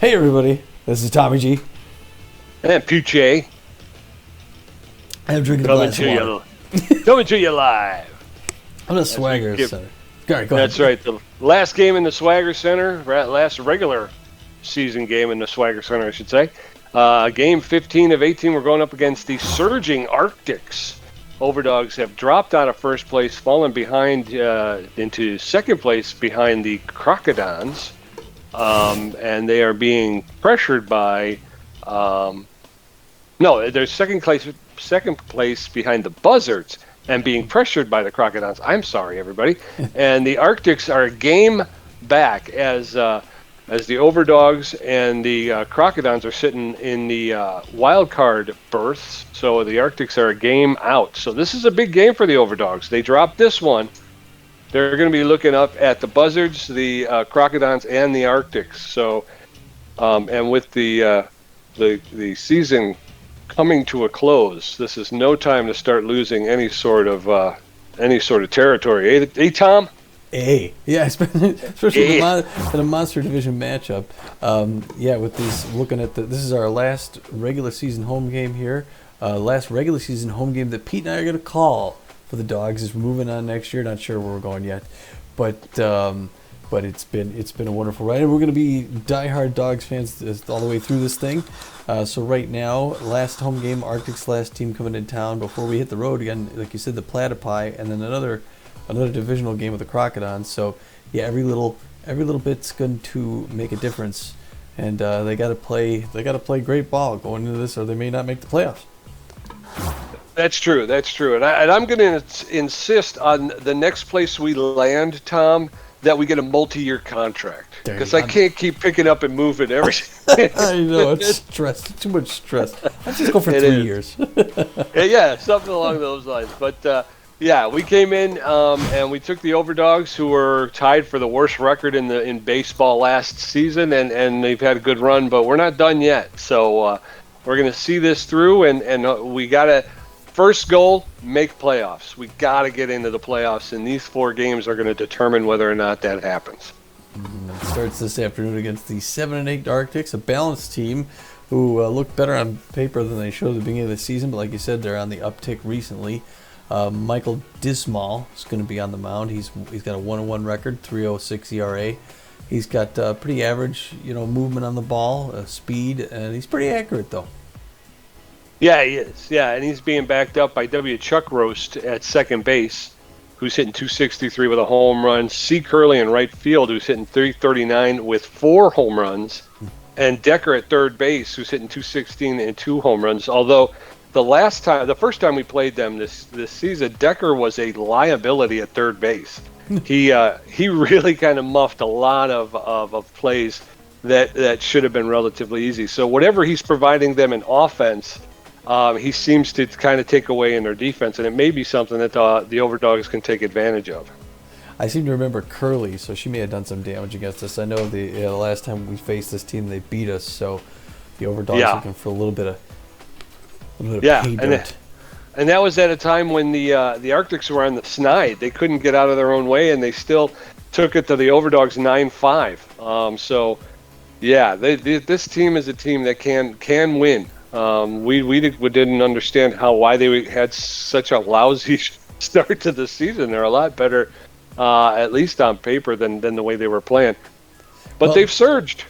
Hey everybody, this is Tommy G. And Puche. I'm drinking a glass of water. Coming to you live. I'm the Swagger Center. Go ahead. That's right. The last game in the Swagger Center, last regular season game in the Swagger Center, I should say. Game 15 of 18, we're going up against the surging Arctics. Overdogs have dropped out of first place, fallen behind into second place behind the Crocodons. And they are being pressured by they're second place behind the Buzzards and being pressured by the Crocodons. I'm sorry, everybody. And the Arctics are a game back as the Overdogs and the Crocodons are sitting in the wildcard berths. So the Arctics are a game out. So this is a big game for the Overdogs. They dropped this one. They're going to be looking up at the Buzzards, the Crocodons, and the Arctics. So, and with the season coming to a close, this is no time to start losing any sort of territory. Hey, Tom. Hey, yeah, especially in a Monster Division matchup. With these, looking at this is our last regular season home game here. Last regular season home game that Pete and I are going to call for the Dogs is moving on next year. Not sure where we're going yet, but it's been a wonderful ride, and we're going to be diehard Dogs fans all the way through this thing. So right now, last home game, Arctic's last team coming in town before we hit the road again. Like you said, the Platypi, and then another divisional game with the Crocodons. So yeah, every little bit's going to make a difference, and they got to play great ball going into this, or they may not make the playoffs. That's true, and I'm going to insist on the next place we land, Tom, that we get a multi-year contract, because I can't keep picking up and moving everything. I know, it's stress, too much stress. Let's just go for 3 years. Yeah, something along those lines. But we came in and we took the Overdogs, who were tied for the worst record in baseball last season, and they've had a good run, but we're not done yet. So we're going to see this through, and we got to. First goal, make playoffs. We got to get into the playoffs, and these 4 games are going to determine whether or not that happens. It starts this afternoon against the 7-8 Arctics, a balanced team who looked better on paper than they showed at the beginning of the season, but like you said, they're on the uptick recently. Michael Dismal is going to be on the mound. He's got a 1-1 record, 3.06 ERA. He's got pretty average, movement on the ball, speed, and he's pretty accurate though. Yeah, he is. Yeah, and he's being backed up by W. Chuck Roast at second base, who's hitting 263 with a home run. C. Curley in right field, who's hitting 339 with 4 home runs. And Decker at third base, who's hitting 216 and 2 home runs. Although the first time we played them this season, Decker was a liability at third base. He really kind of muffed a lot of plays that should have been relatively easy. So whatever he's providing them in offense, he seems to kind of take away in their defense, and it may be something that the Overdogs can take advantage of. I seem to remember Curly, so she may have done some damage against us. I know the last time we faced this team, they beat us, so the Overdogs looking for a little bit of pay dirt. And that was at a time when the Arctics were on the snide. They couldn't get out of their own way, and they still took it to the Overdogs 9-5. This team is a team that can win. We didn't understand why they had such a lousy start to the season. They're a lot better, at least on paper, than the way they were playing. But they've surged.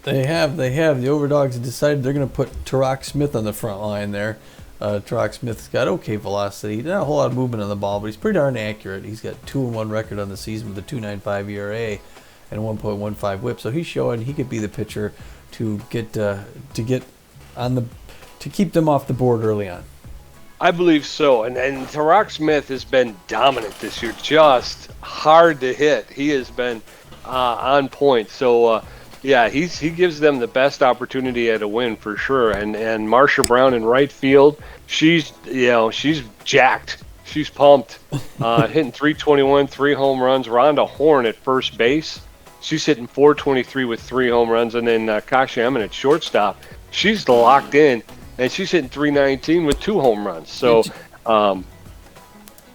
They have. The Overdogs have decided they're going to put Tarak Smith on the front line there. Tarak Smith's got okay velocity. Not a whole lot of movement on the ball, but he's pretty darn accurate. He's got 2-1 record on the season with a 2.95 ERA and a 1.15 WHIP. So he's showing he could be the pitcher to keep them off the board early on. I believe so. And Tarak Smith has been dominant this year, just hard to hit. He has been on point. So he gives them the best opportunity at a win for sure. And Marsha Brown in right field, she's jacked. She's pumped. Hitting 321, 3 home runs. Rhonda Horn at first base, she's hitting 423 with 3 home runs. And then Kasha Emmett at shortstop, she's locked in, and she's hitting 319 with 2 home runs. So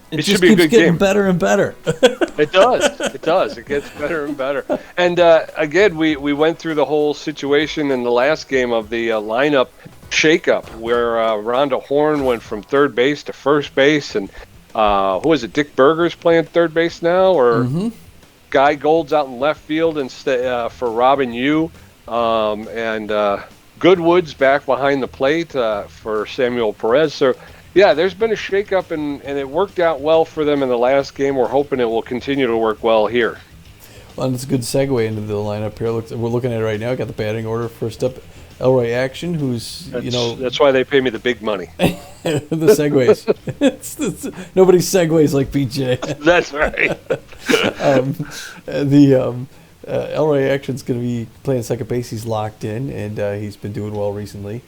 It should just be a keeps good getting game. better and better. It does. It does. It gets better and better. And again, we went through the whole situation in the last game of the lineup shakeup where Rhonda Horn went from third base to first base, and who is it? Dick Berger's playing third base now, or Guy Gold's out in left field instead for Robin Yu, and Goodwood's back behind the plate for Samuel Perez. So. Yeah, there's been a shakeup, and it worked out well for them in the last game. We're hoping it will continue to work well here. Well, and it's a good segue into the lineup here. We're looking at it right now. Got the batting order. First up, Elroy Action, who's, That's why they pay me the big money. the segues. Nobody segues like BJ. That's right. Elroy Action's going to be playing second base. He's locked in, and he's been doing well recently.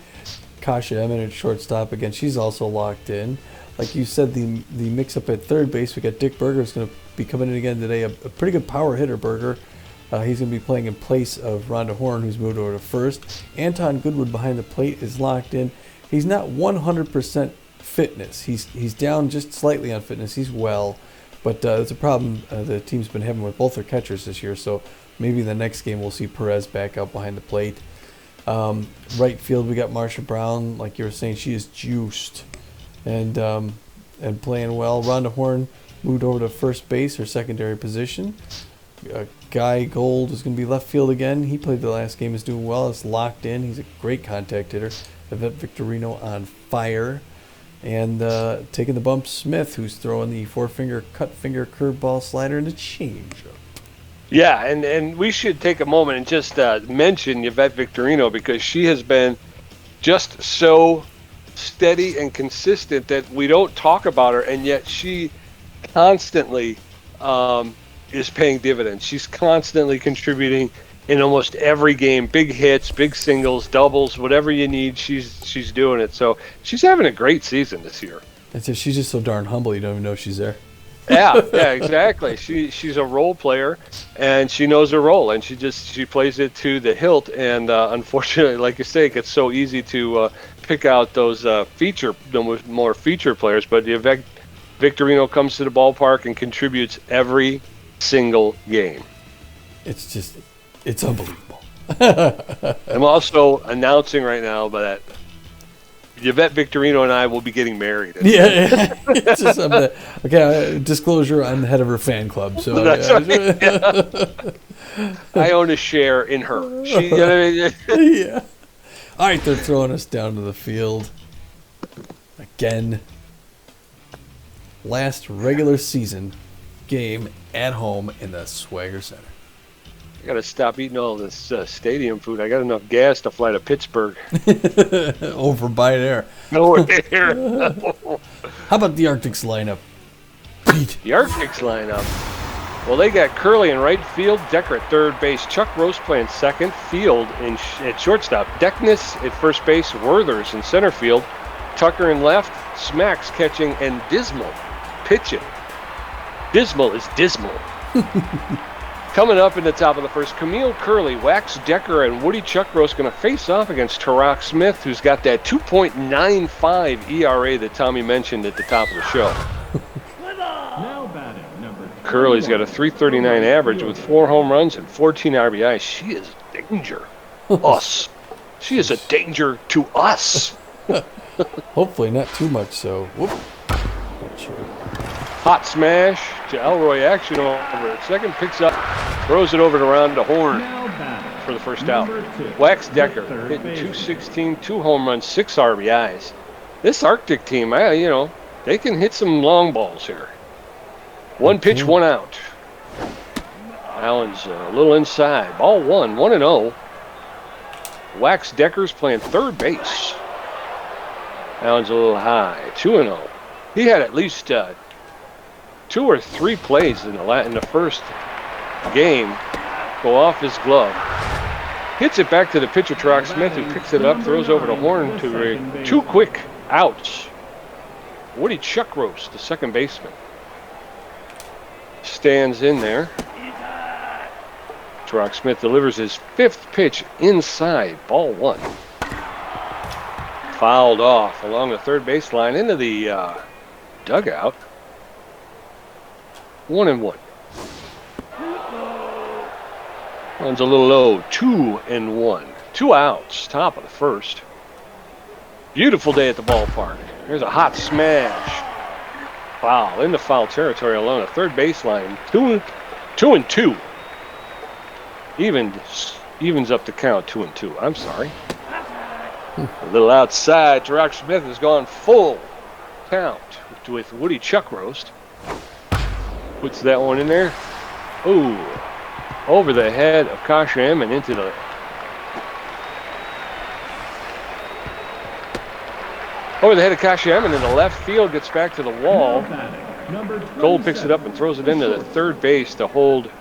Kasha Emmett at shortstop again. She's also locked in. Like you said, the mix-up at third base. We got Dick Berger is going to be coming in again today. A pretty good power hitter, Berger. He's going to be playing in place of Rhonda Horn, who's moved over to first. Anton Goodwood behind the plate is locked in. He's not 100% fitness. He's down just slightly on fitness. He's well, but it's a problem the team's been having with both their catchers this year. So maybe the next game we'll see Perez back out behind the plate. Right field, we got Marsha Brown. Like you were saying, she is juiced and playing well. Rhonda Horn moved over to first base, her secondary position. Guy Gold is going to be left field again. He played the last game, is doing well. It's locked in. He's a great contact hitter. Yvette Victorino on fire. And taking the bump, Smith, who's throwing the four-finger, cut-finger, curveball, slider, and a changeup. Yeah, and we should take a moment and just mention Yvette Victorino, because she has been just so steady and consistent that we don't talk about her, and yet she constantly is paying dividends. She's constantly contributing in almost every game. Big hits, big singles, doubles, whatever you need, she's doing it. So she's having a great season this year. And so she's just so darn humble, you don't even know she's there. Yeah, exactly. She's a role player, and she knows her role, and she plays it to the hilt. And unfortunately, like you say, it gets so easy to pick out those more feature players. But Victorino comes to the ballpark and contributes every single game. It's unbelievable. I'm also announcing right now that Yvette Victorino and I will be getting married. Yeah. It's just, disclosure, I'm the head of her fan club. So that's right. Yeah. I own a share in her. You know what I mean? Yeah. All right, they're throwing us down to the field again. Last regular season game at home in the Swagger Center. I got to stop eating all this stadium food. I got enough gas to fly to Pittsburgh. Over by there. Nowhere there. How about the Arctics lineup, Pete? The Arctics lineup. Well, they got Curley in right field, Decker at third base, Chuck Rose playing second, Field at shortstop, Deckness at first base, Werthers in center field, Tucker in left, Smacks catching, and Dismal pitching. Dismal is dismal. Coming up in the top of the first, Camille Curley, Wax Decker, and Woody Chuck Rose going to face off against Tarak Smith, who's got that 2.95 ERA that Tommy mentioned at the top of the show. Curley's got a 339 average with 4 home runs and 14 RBIs. She is a danger. Us. She is a danger to us. Hopefully not too much so. Whoop. Not sure. Hot smash to Elroy Action over at second. Picks up, throws it over to Rhonda Horn for the first out. Wax Decker hitting 216, 2 home runs, 6 RBIs. This Arctic team, they can hit some long balls here. 1 pitch, 1 out. Allen's a little inside. Ball 1-0. Wax Decker's playing third base. Allen's a little high, 2-0. He had at least 2 or 3 plays in the first game go off his glove. Hits it back to the pitcher, Tarak Smith, who picks it up, throws over to Horn to 2 quick outs. Woody Chuck Rose, the second baseman, stands in there. Tarak Smith delivers his 5th pitch inside, ball 1. Fouled off along the third baseline into the dugout. 1-1. One's a little low. 2-1. 2 outs. Top of the first. Beautiful day at the ballpark. There's a hot smash. Foul into foul territory along the third baseline. 2-2. Evens up the count. 2-2. I'm sorry. A little outside. Tarak Smith has gone full count with Woody Chuck Roast. Puts that one in there. Ooh. Over the head of Kasha M and into the... Over the head of Kasha M and in the left field, gets back to the wall. Gold picks it up and throws it into the third base to hold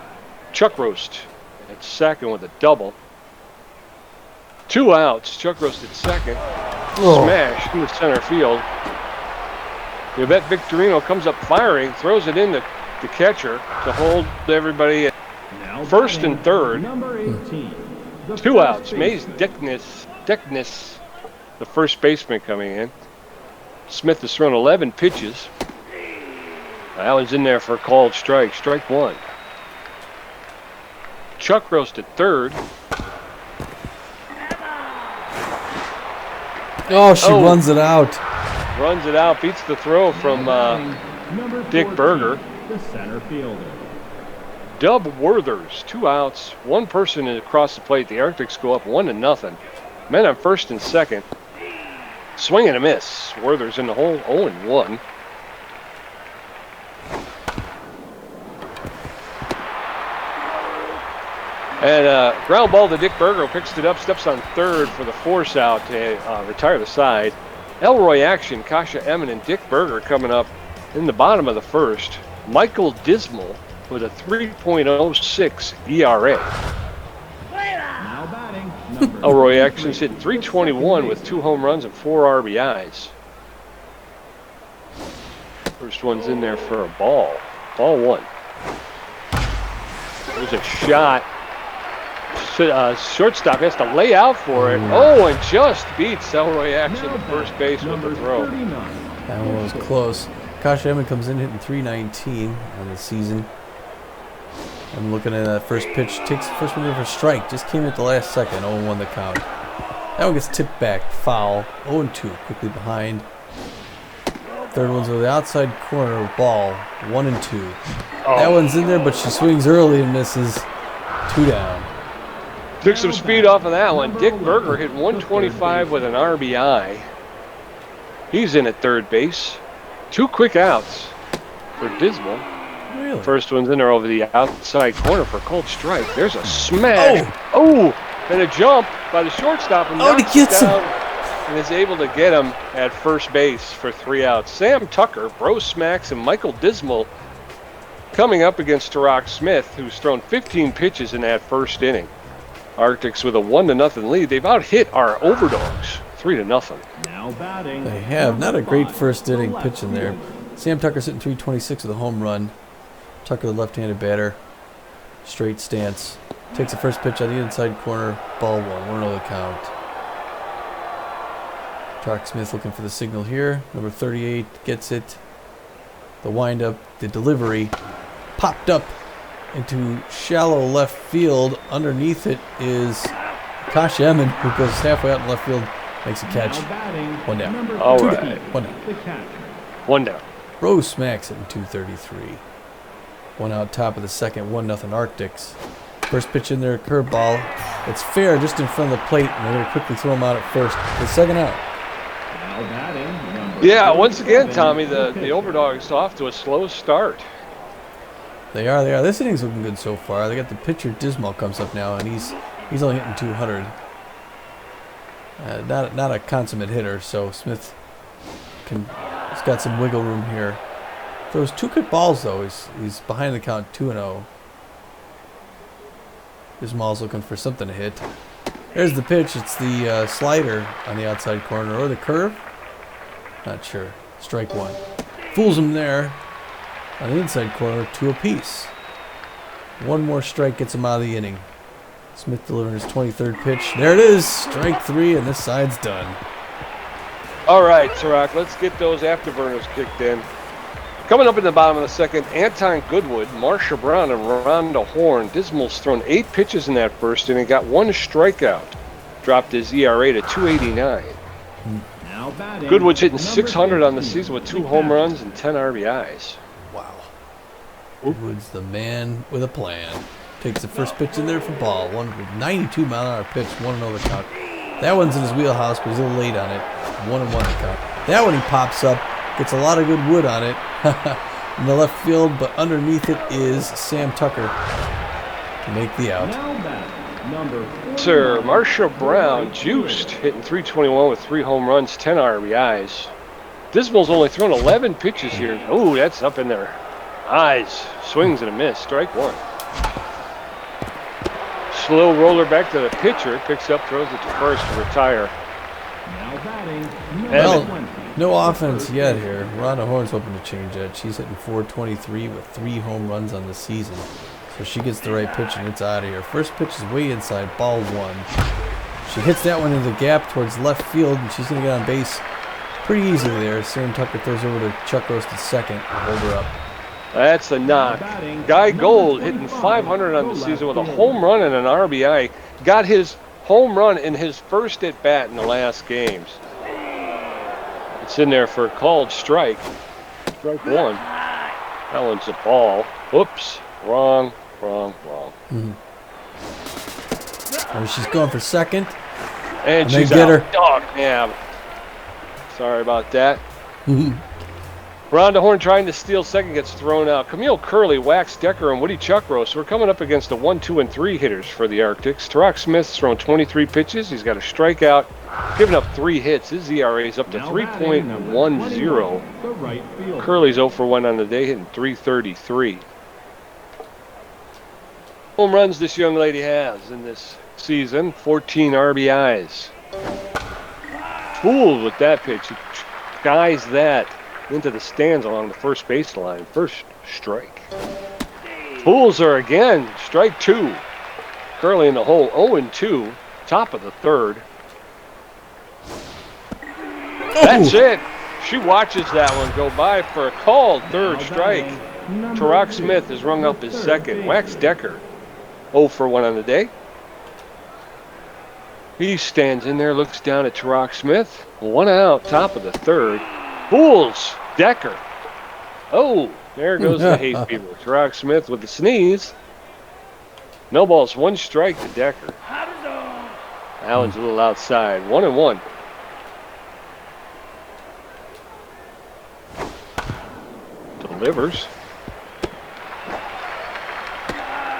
Chuck Roast at second with a double. 2 outs. Chuck Roast at second. Smash into center field. Yvette Victorino comes up firing, throws it in the catcher to hold everybody at first and third. 2 outs. Mays Deckness, the first baseman, coming in. Smith has thrown 11 pitches. That one's in there for a called strike. Strike 1. Chuck Roast at third. Oh, she runs it out. Runs it out. Beats the throw from Dick Berger. The center fielder. Dub Werthers, 2 outs. One person across the plate. The Arctics go up 1-0. Men on first and second. Swing and a miss. Werthers in the hole, 0-1. And ground ball to Dick Berger, picks it up, steps on third for the force out to retire the side. Elroy action, Kasha Emmon and Dick Berger coming up in the bottom of the first. Michael Dismal with a 3.06 ERA. Now batting. Elroy Action's hitting .321 with 2 home runs and 4 RBIs. First one's in there for a ball. Ball 1. There's a shot. Shortstop has to lay out for it. Oh, and just beats Elroy Action at first base with the throw. That one was close. Kasha Emmett comes in hitting .319 on the season. I'm looking at that first pitch. Takes the first one in for a strike. Just came at the last second. 0-1 the count. That one gets tipped back. Foul. 0-2. Quickly behind. Third one's over the outside corner. Ball. 1-2. That one's in there, but she swings early and misses. 2 down. Took some speed off of that one. Dick Berger hit 125 with an RBI. He's in at third base. 2 quick outs for Dismal. Really? First one's in there over the outside corner for a cold strike. There's a smash. Oh, and a jump by the shortstop. And he gets him. And is able to get him at first base for 3 outs. Sam Tucker, Bro Smacks, and Michael Dismal coming up against Tarak Smith, who's thrown 15 pitches in that first inning. Arctics with a 1-0 lead. They've out-hit our Overdogs 3-0. Now batting. They have. Not a great first inning pitch in there. Sam Tucker's hitting .326 with a home run. Tucker, the left-handed batter. Straight stance. Takes the first pitch on the inside corner. Ball 1. 1-0 the count. Tarak Smith looking for the signal here. Number 38 gets it. The windup, the delivery. Popped up into shallow left field. Underneath it is Kasha Emmon, who goes halfway out in left field, makes a catch. 1 down. All right. 1 down. 1 down. Rose smacks it in .233. 1 out, top of the second. 1-0 Arctics. First pitch in there, curveball. It's fair, just in front of the plate, and they're going to quickly throw him out at first. The second out. Now batting. Yeah, once again, Tommy, the Overdogs off to a slow start. They are. This inning's looking good so far. They got the pitcher Dismal comes up now, and he's only hitting 200. Not a consummate hitter, so Smith he's got some wiggle room here. Throws 2 good balls though. He's behind the count 2-0. Dismal's looking for something to hit. There's the pitch. It's the slider on the outside corner or the curve. Not sure. Strike 1. Fools him there. On the inside corner, 2 apiece. 1 more strike gets him out of the inning. Smith delivering his 23rd pitch. There it is, strike 3, and this side's done. All right, Tarak, let's get those afterburners kicked in. Coming up in the bottom of the second, Anton Goodwood, Marsha Brown, and Rhonda Horn. Dismal's thrown 8 pitches in that first inning, got 1 strikeout. Dropped his ERA to 2.89. Now batting. Goodwood's hitting number 600 on the 15, season with 2 Big home Bat. runs and 10 RBIs. Wow. Goodwood's the man with a plan. Takes the first pitch in there for ball. 92-mile-an-hour pitch, 1-0 the count. That one's in his wheelhouse, but he's a little late on it. 1-1 the count. That one he pops up, gets a lot of good wood on it in the left field, but underneath it is Sam Tucker to make the out. Now batting. Number 49, Sir, Marsha Brown, juiced, hitting 321 with 3 home runs, 10 RBIs. Dismal's only thrown 11 pitches here. Ooh, that's up in there. Eyes, swings and a miss, strike 1. Slow roller back to the pitcher, picks up, throws it to first to retire. Now batting. Number Well, 20, no offense yet here. Rhonda Horn's hoping to change that. She's hitting 423 with 3 home runs on the season. So she gets the right pitch and it's out of here. First pitch is way inside, ball 1. She hits that one into the gap towards left field, and she's going to get on base pretty easily there. Sam Tucker throws over to Chuck Roast at second. Hold her up. That's a knock. Guy Gold hitting 500 on the season with a home run and an RBI. Got his home run in his first at bat in the last games. It's in there for a called strike. Strike 1. That one's a ball. Oops. Wrong. Oh, she's going for second. And they she's get out. her. Dog, yeah. Sorry about that. Rhonda Horn trying to steal second, gets thrown out. Camille Curley, Wax Decker, and Woody Chuckroast. We're coming up against the 1, 2, and 3 hitters for the Arctics. Tarak Smith's thrown 23 pitches. He's got a strikeout, giving up 3 hits. His ERA is up to now batting, number 3.10. 21, the right fielder. Curley's 0 for 1 on the day, hitting 333. Home runs this young lady has in this season, 14 RBIs. Fooled with that pitch. He skies that into the stands along the first baseline. First strike. Fools her again. Strike 2. Curley in the hole. 0-2. Top of the third. That's it. She watches that one go by for a called third strike. Tarak Smith has rung up his second. Wax Decker, 0 for 1 on the day. He stands in there, looks down at Tarak Smith. 1 out, top of the third. Fools Decker. Oh, there goes the hay fever. Tarak Smith with the sneeze. No balls, 1 strike to Decker. That one's a little outside. 1-1. Delivers.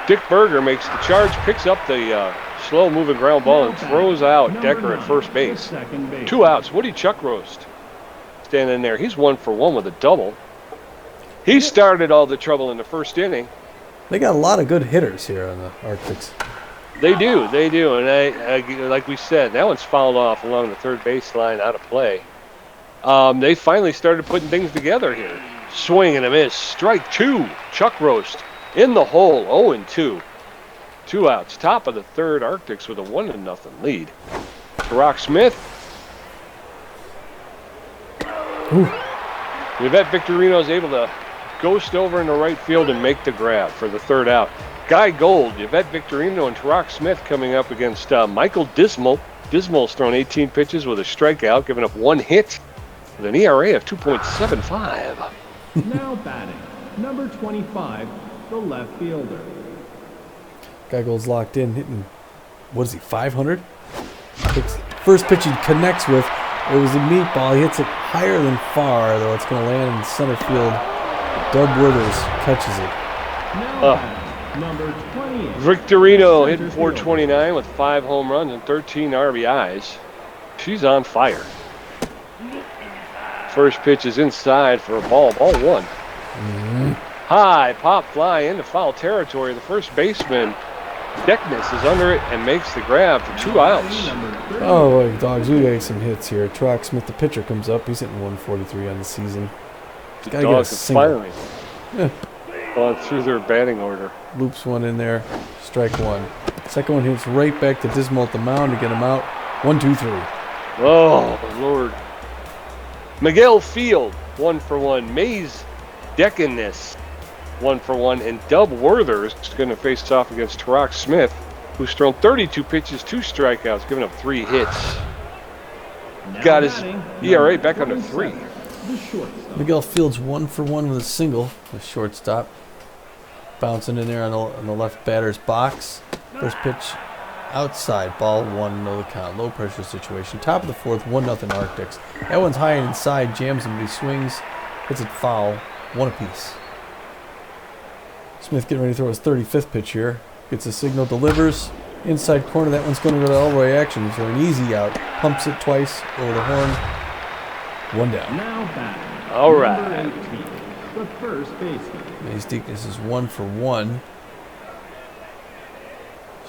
Dick Berger makes the charge, picks up the slow-moving ground ball and throws out Decker at first base. 2 outs. Woody Chuckroast standing there. He's 1 for 1 with a double. He started all the trouble in the first inning. They got a lot of good hitters here on the Arctics. They do. And I like we said, that one's fouled off along the third baseline, out of play. They finally started putting things together here. Swing and a miss. Strike 2. Chuckroast in the hole. 0-2. 2 outs. Top of the third. Arctics with a 1-0 lead. Tarak Smith. Yvette Victorino is able to ghost over in the right field and make the grab for the third out. Guy Gold, Yvette Victorino, and Tarak Smith coming up against Michael Dismal. Dismal's thrown 18 pitches with a strikeout, giving up 1 hit with an ERA of 2.75. Now batting, number 25, the left fielder. Guy Gold's locked in, hitting, what is he, 500? First pitch he connects with, it was a meatball. He hits it higher than far, though it's going to land in center field. Dub Withers catches it. Now batting, number 28. Victorino center hitting 429 with 5 home runs and 13 RBIs. She's on fire. First pitch is inside for a ball 1. High pop fly into foul territory. The first baseman, Deckness, is under it and makes the grab for 2 outs. Oh, boy, Dogs, we got some hits here. Tarak Smith, the pitcher, comes up. He's hitting 143 on the season. The Gotta get a Dogs have single. finally gone through their batting order. Loops one in there. Strike 1. Second one hits right back to Dismal at the mound to get him out. 1, 2, 3. Oh, Lord. Miguel Field, 1 for 1. Mays decking this 1 for 1. And Dub Werther's going to face off against Tarak Smith, who's thrown 32 pitches, 2 strikeouts, giving up 3 hits. Got his ERA back under 3. Miguel Fields 1 for 1 with a single, the shortstop. Bouncing in there on the left batter's box. First pitch outside, ball 1, no the count. Low pressure situation. Top of the 4th, 1-0 Arctics. That one's high and inside, jams him, but he swings, hits it foul, 1 apiece. Smith getting ready to throw his 35th pitch here. Gets a signal, delivers. Inside corner, that one's going to go to Elroy action for an easy out. Pumps it twice over the horn. 1 down. Now batting. All right. Number 18, the first baseman. Maze Deaconess is 1 for 1.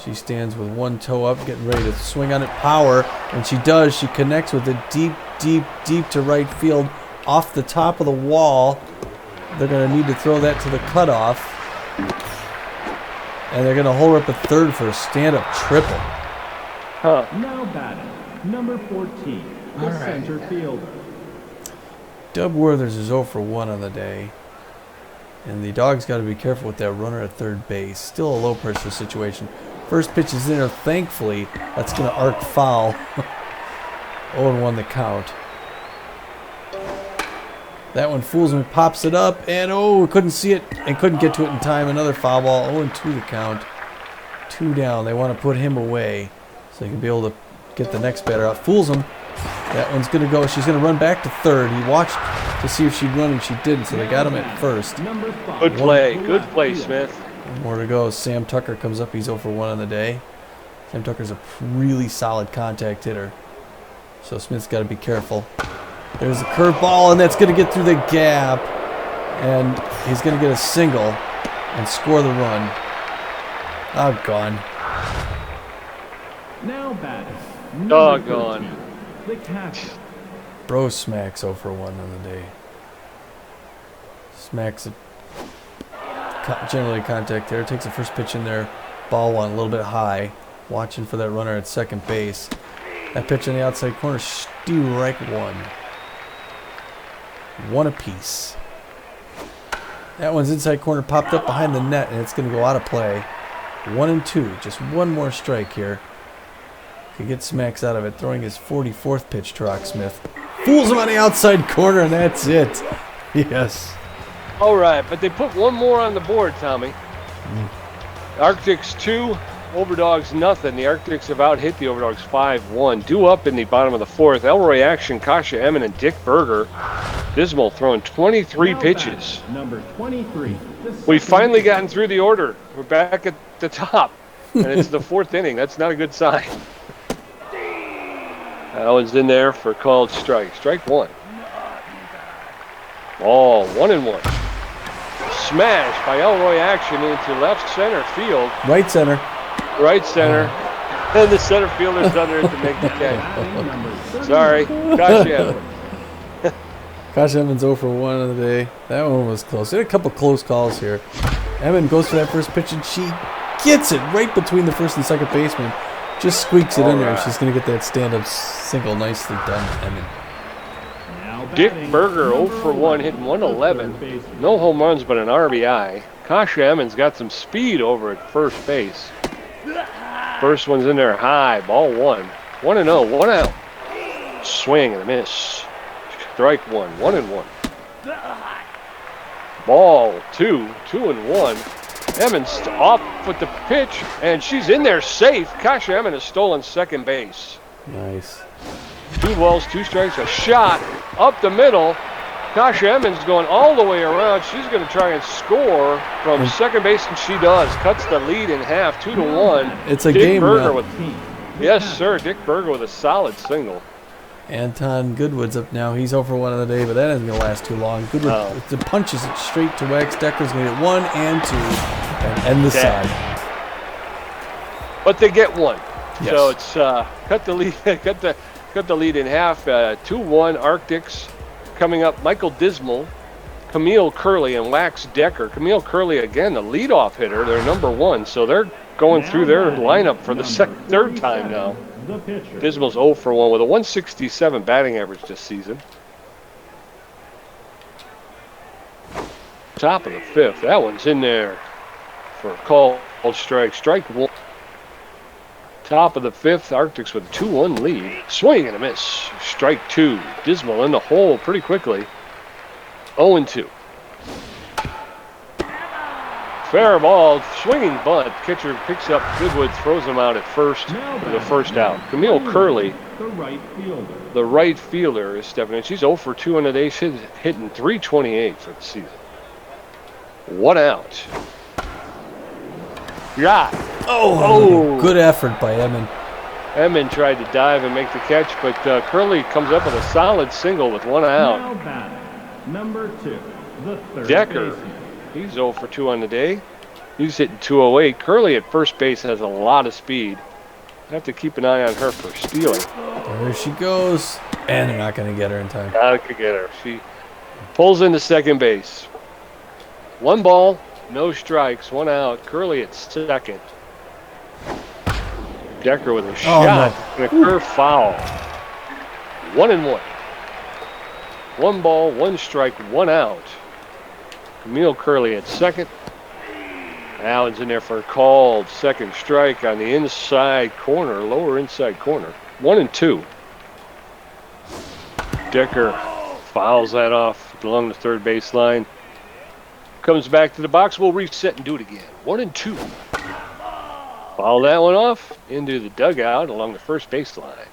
She stands with one toe up, getting ready to swing on it, power, and she does. She connects with it deep, deep, deep to right field, off the top of the wall. They're going to need to throw that to the cutoff, and they're going to hold her up at third for a stand-up triple. Now batting, number 14, the center fielder. Dub Werthers is 0 for 1 on the day. And the Dogs got to be careful with that runner at third base. Still a low pressure situation. First pitch is in there, thankfully. That's going to arc foul. 0-1 the count. That one fools him, pops it up, and couldn't see it and couldn't get to it in time. Another foul ball, 0-2 the count. 2 down. They want to put him away so they can be able to get the next batter out. Fools him. That one's going to go. She's going to run back to third. He watched to see if she'd run, and she didn't, so they got him at first. Good play, Smith. One more to go. Sam Tucker comes up. He's 0 for 1 on the day. Sam Tucker's a really solid contact hitter, so Smith's got to be careful. There's a curveball, and that's going to get through the gap, and he's going to get a single and score the run. Gone. Now batting, Doggone. the catcher. Bro smacks 0 for 1 on the day. Smacks it. Generally contact there. Takes the first pitch in there. Ball 1 a little bit high. Watching for that runner at second base. That pitch on the outside corner. Strike 1. 1 apiece. That one's inside corner. Popped up behind the net, and it's going to go out of play. 1-2. Just one more strike here. Could get smacks out of it. Throwing his 44th pitch to Rock Smith. Fools him on the outside corner, and that's it. Yes. All right, but they put one more on the board, Tommy. Arctics 2, Overdogs nothing. The Arctics have out-hit the Overdogs 5-1. Due up in the bottom of the 4th. Elroy Action, Kasha Emmon, and Dick Berger. Dismal throwing 23 pitches. Number 23. We've finally gotten through the order. We're back at the top, and it's the 4th inning. That's not a good sign. That one's in there for called strike. Strike 1. Ball 1-1. Smash by Elroy Action into left center field. Right center. Right center. And the center fielder's under it to make the catch. Sorry. Gosh, yeah. Gosh, Emmons 0 for 1 on the day. That one was close. They had a couple close calls here. Emmon goes for that first pitch, and she gets it right between the first and second baseman. Just squeaks it in there. She's going to get that stand-up single. Nicely done, Emmon. Dick Berger 0 for 1, hitting 111. No home runs, but an RBI. Kasha Emmons got some speed over at first base. First one's in there high. Ball 1. 1-0. 1 out. Swing and a miss. Strike 1. 1-1. Ball 2. 2-1. Emmons off with the pitch, and she's in there safe. Kasha Emmons has stolen second base. Nice. 2 balls, 2 strikes, a shot up the middle. Kasha Emmons going all the way around. She's going to try and score from second base, and she does. Cuts the lead in half, 2-1. It's a Dick game Berger now. Yes, sir. Dick Berger with a solid single. Anton Goodwood's up now. He's 0 for 1 on the day, but that isn't going to last too long. Goodwood punches it straight to Wax. Decker's going to get 1 and 2 and end the side. But they get 1. Yes. So it's cut the lead. Cut the lead in half. 2-1 Arctics. Coming up, Michael Dismal, Camille Curley, and Wax Decker. Camille Curley, again, the leadoff hitter. They're number 1, so they're going through their lineup for the third time now. Dismal's 0 for 1 with a 167 batting average this season. top of the 5th. That one's in there for a called strike. Strike 1. Top of the 5th, Arctics with a 2-1 lead. Swing and a miss. Strike 2. Dismal in the hole pretty quickly. 0-2. Fair ball, swinging bunt. Catcher picks up Goodwood, throws him out at first for the first out. Camille Curley, the right fielder, is stepping in. She's 0 for 2 on the day. She's hitting .328 for the season. 1 out. Yeah. Oh, good effort by Edmund. Edmund tried to dive and make the catch, but Curley comes up with a solid single with 1 out. Now batting, number 2, the third Decker, baseman. he's 0 for 2 on the day. He's hitting .208. Curley at first base has a lot of speed. I have to keep an eye on her for stealing. There she goes. And they're not going to get her in time. I could get her. She pulls into second base. 1 ball, no strikes, 1 out. Curley at second. Decker with a shot and a curve foul. 1-1. 1 ball, 1 strike, 1 out. Camille Curley at second. Allen's in there for a called second strike on the inside corner, lower inside corner. 1-2. Decker fouls that off along the third baseline. Comes back to the box. We'll reset and do it again. 1-2. Foul that one off into the dugout along the first baseline.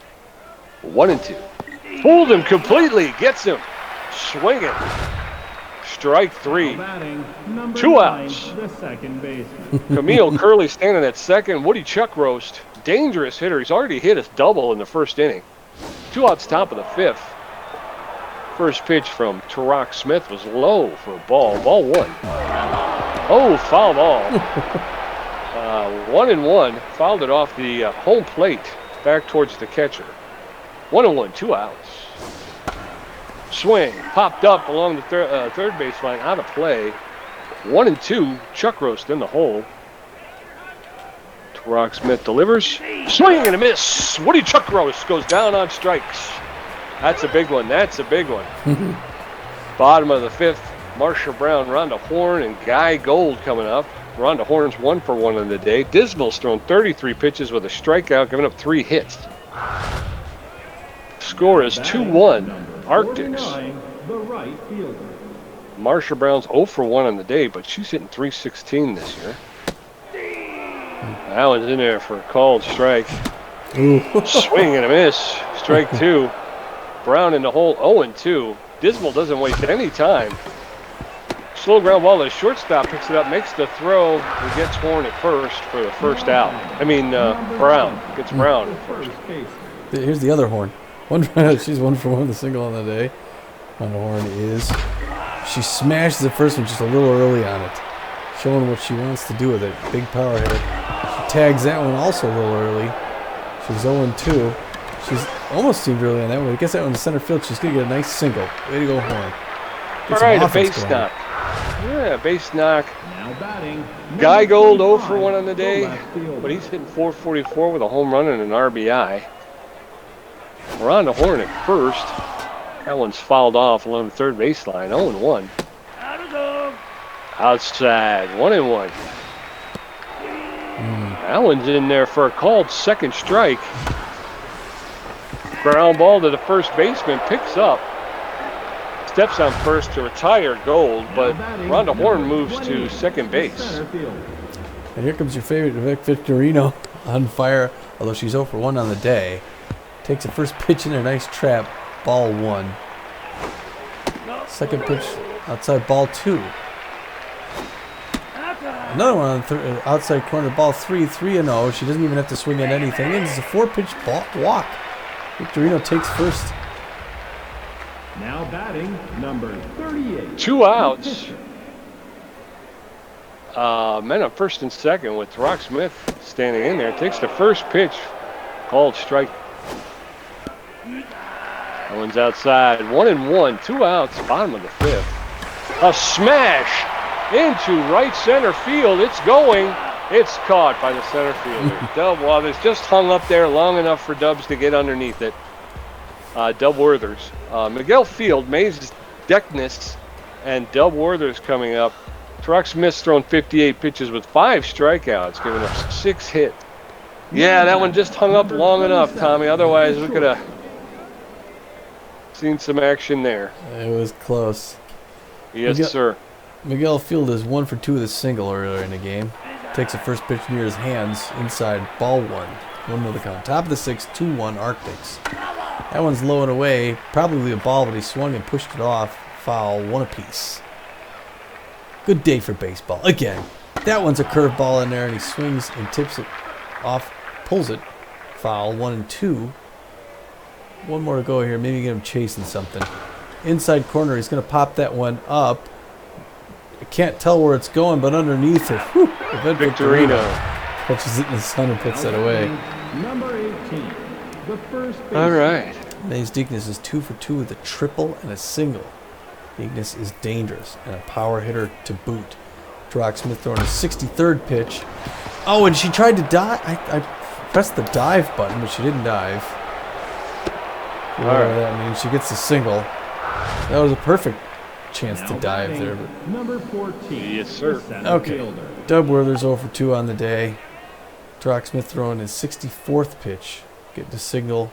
1-2. Fooled him completely. Gets him. Swinging. Strike 3. Batting, number 2 9, outs. the second baseman. Camille Curley standing at second. Woody Chuckroast, dangerous hitter. He's already hit a double in the first inning. 2 outs, top of the 5th. First pitch from Tarak Smith was low for a ball. Ball 1. Oh, foul ball. 1-1. Fouled it off the home plate back towards the catcher. 1-1, 2 outs. Swing, popped up along the third baseline, out of play. 1-2, Chuckroast in the hole. Tarak Smith delivers. Swing and a miss. Woody Chuckroast goes down on strikes. That's a big one. That's a big one. Bottom of the 5th, Marsha Brown, Rhonda Horn, and Guy Gold coming up. Rhonda Horn's 1 for 1 on the day. Dismal's thrown 33 pitches with a strikeout, giving up 3 hits. Score is 2-1. Arctics. The right fielder. Marsha Brown's 0 for 1 on the day, but she's hitting .316 this year. Allen's in there for a called strike. Swing and a miss. Strike 2. Brown in the hole, 0-2. Dismal doesn't waste any time. Slow ground ball, the shortstop picks it up, makes the throw, and gets Horn at first for the first out. Brown gets Brown at first. Here's the other Horn. She's 1 for 1, the single on the day. On the Horn is. She smashes the first one just a little early on it, showing what she wants to do with it. Big power hitter. She tags that one also a little early. She's 0-2. She's almost seemed early on that one. Gets that one to center field. She's going to get a nice single. Way to go, Horn. All right, a base knock. Yeah, base knock. Now batting. Guy Gold 0 for 1 on the day, but he's hitting .444 with a home run and an RBI. We're on the Horn at first. That one's fouled off along the third baseline. 0-1. Outside. 1-1. That one's in there for a called second strike. Ground ball to the first baseman. Picks up. Steps on first to retire Gold, but Rhonda Horn moves to second base. And here comes your favorite, Vic Victorino, on fire, although she's 0 for 1 on the day. Takes the first pitch in a nice trap, ball 1. Second pitch, outside ball 2. Another one on the outside corner, ball 3, 3-0. She doesn't even have to swing at anything. And it's a 4-pitch walk. Victorino takes first. Now batting, number 38. 2 outs. Men on first and second with Tarak Smith standing in there. Takes the first pitch, called strike. That one's outside. 1-1, 2 outs, bottom of the 5th. A smash into right center field. It's going. It's caught by the center fielder. Dub Wathers just hung up there long enough for Dubs to get underneath it. Dub Werthers. Miguel Field, Mays Deckness, and Dub Werther's coming up. Truck Smith's thrown 58 pitches with 5 strikeouts, giving up 6 hits. Yeah, that one just hung up long enough, Tommy. Otherwise, we could have seen some action there. It was close. Yes, sir. Miguel Field is 1 for 2 with a single earlier in the game. Takes the first pitch near his hands, inside, ball 1. 1-0 the count. Top of the 6th, 2-1 Arctics. That one's low and away. Probably a ball, but he swung and pushed it off. Foul, 1 apiece. Good day for baseball. Again, that one's a curveball in there, and he swings and tips it off, pulls it. Foul, 1-2. One more to go here. Maybe get him chasing something. Inside corner, he's going to pop that one up. I can't tell where it's going, but underneath it, Victorino catches it in the sun and puts that away. Number 18, the first baseman. All right. Mays Deaconess is 2 for 2 with a triple and a single. Deaconess is dangerous and a power hitter to boot. Drock Smith throwing his 63rd pitch. Oh, and she tried to dive. I pressed the dive button, but she didn't dive. Whatever that means. She gets the single. That was a perfect chance to dive there. But. Number 14. Yes, sir. Okay. Dub Werther's 0 for 2 on the day. Drock Smith throwing his 64th pitch. Getting the signal.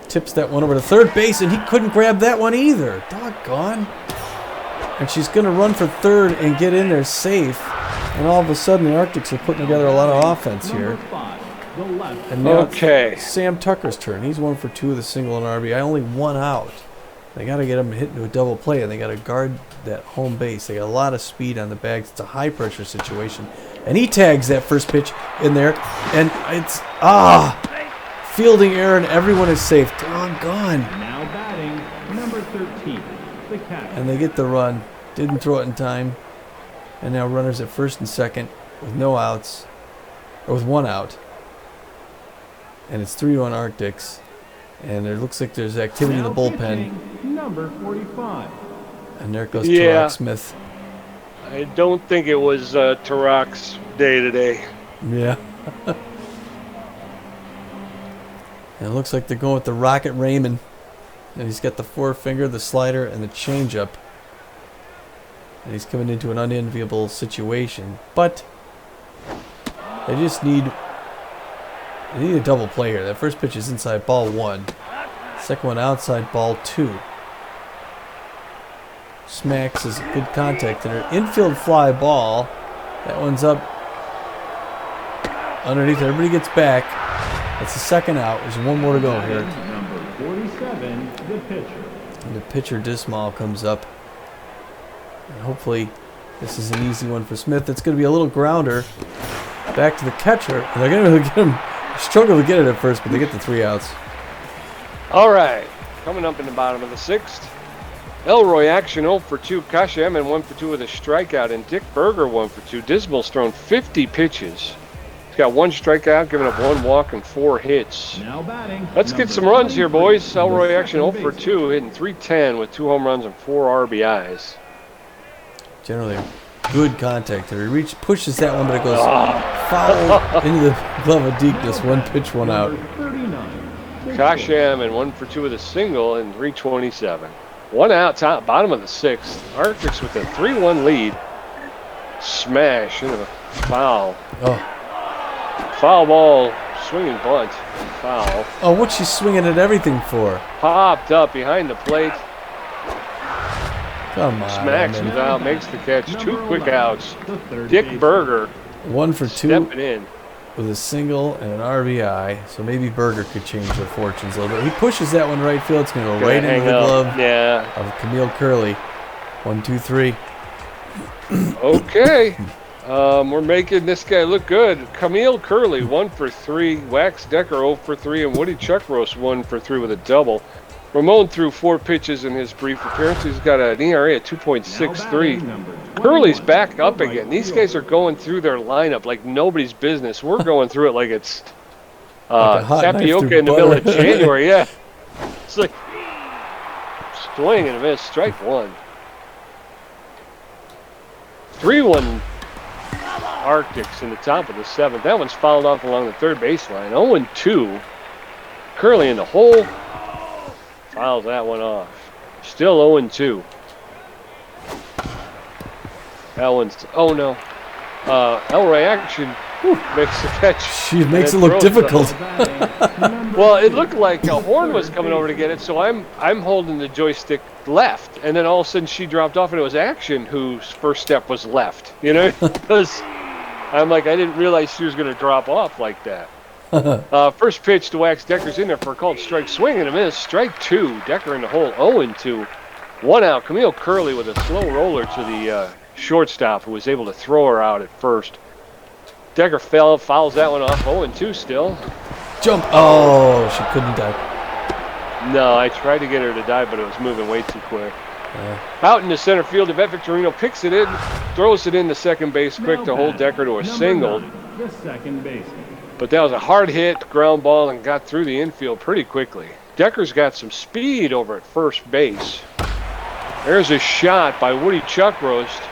Tips that one over to third base, and he couldn't grab that one either. Doggone. And she's going to run for third and get in there safe. And all of a sudden, the Arctics are putting together a lot of offense here. And now it's Sam Tucker's turn. He's 1 for 2 with a single and RBI. Only 1 out. They got to get him hit into a double play, and they got to guard that home base. They got a lot of speed on the bags. It's a high-pressure situation. And he tags that first pitch in there, and it's, fielding error, and everyone is safe. Doggone. Now batting, number 13, the catcher. And they get the run. Didn't throw it in time. And now runners at first and second with no outs, or with 1 out. And it's 3-1 Arctics. And it looks like there's activity in the bullpen. Number 45. And there goes Tarak Smith. I don't think it was Tarak's day today. Yeah. And it looks like they're going with the Rocket Raymond. And he's got the forefinger, the slider, and the changeup. And he's coming into an unenviable situation. But they just need a double play here. That first pitch is inside, ball 1. Second one outside, ball 2. Smacks is good contact hitter. Infield fly ball. That one's up underneath. Everybody gets back. That's the second out. There's 1 more to go here. Number 47, the pitcher. And the pitcher Dismal comes up. And hopefully this is an easy one for Smith. It's going to be a little grounder back to the catcher. And they're going to get him. Struggle to get it at first, but they get the 3 outs. All right. Coming up in the bottom of the 6th. Elroy Action 0 for 2. Kasha Emin 1 for 2 with a strikeout. And Dick Berger 1 for 2. Dismal's thrown 50 pitches. He's got 1 strikeout, giving up 1 walk and 4 hits. Now batting. Let's get some runs here, boys. Elroy Action 0 for 2, hitting .310 with 2 home runs and 4 RBIs. Generally good contact hitter. He pushes that one, but it goes foul into the glove of Deaconess. 1 pitch, 1 out. Kasha Emin 1 for 2 with a single and .327. 1 out, bottom of the 6th. Arctics with a 3-1 lead. Smash into the foul. Foul ball, swinging bunt, foul. Oh, what's she swinging at everything for? Popped up behind the plate. Come on. Smacks him out, makes the catch. 2 quick outs. Dick Berger 1 for 2 stepping in with a single and an RBI. So maybe Berger could change their fortunes a little bit. He pushes that one right field. It's going to go right into the glove of Camille Curley. 1, 2, 3. Okay. We're making this guy look good. Camille Curley 1 for 3. Wax Decker 0 for 3. And Woody Chuckroast 1 for 3 with a double. Ramon threw 4 pitches in his brief appearance. He's got an ERA at 2.63. Curley's back up again. These guys are going through their lineup like nobody's business. We're going through it like it's tapioca in the middle of January. Yeah. It's like swing and a miss. Strike 1. 3-1 Arctics in the top of the 7th. That one's fouled off along the third baseline. 0-2. Curley in the hole. Fouls that one off. Still 0-2. Elwin's. Oh no. Elroy Action makes the catch. She makes it look difficult. Well, it looked like a Horn was coming over to get it, so I'm holding the joystick left, and then all of a sudden she dropped off, and it was Action whose first step was left. You know, because I'm like, I didn't realize she was going to drop off like that. First pitch to Wax Decker's in there for a called strike, swing and a miss. Strike 2. Decker in the hole, 0-2. 1 out. Camille Curley with a slow roller to the shortstop, who was able to throw her out at first. Decker fouls that one off. 0-2 still. Jump. Oh, she couldn't dive. No, I tried to get her to dive, but it was moving way too quick. Out in the center field, Yvette Victorino picks it in, throws it into second base quick to hold Decker to a single. The second baseman. But that was a hard hit, ground ball, and got through the infield pretty quickly. Decker's got some speed over at first base. There's a shot by Woody Chuckroast.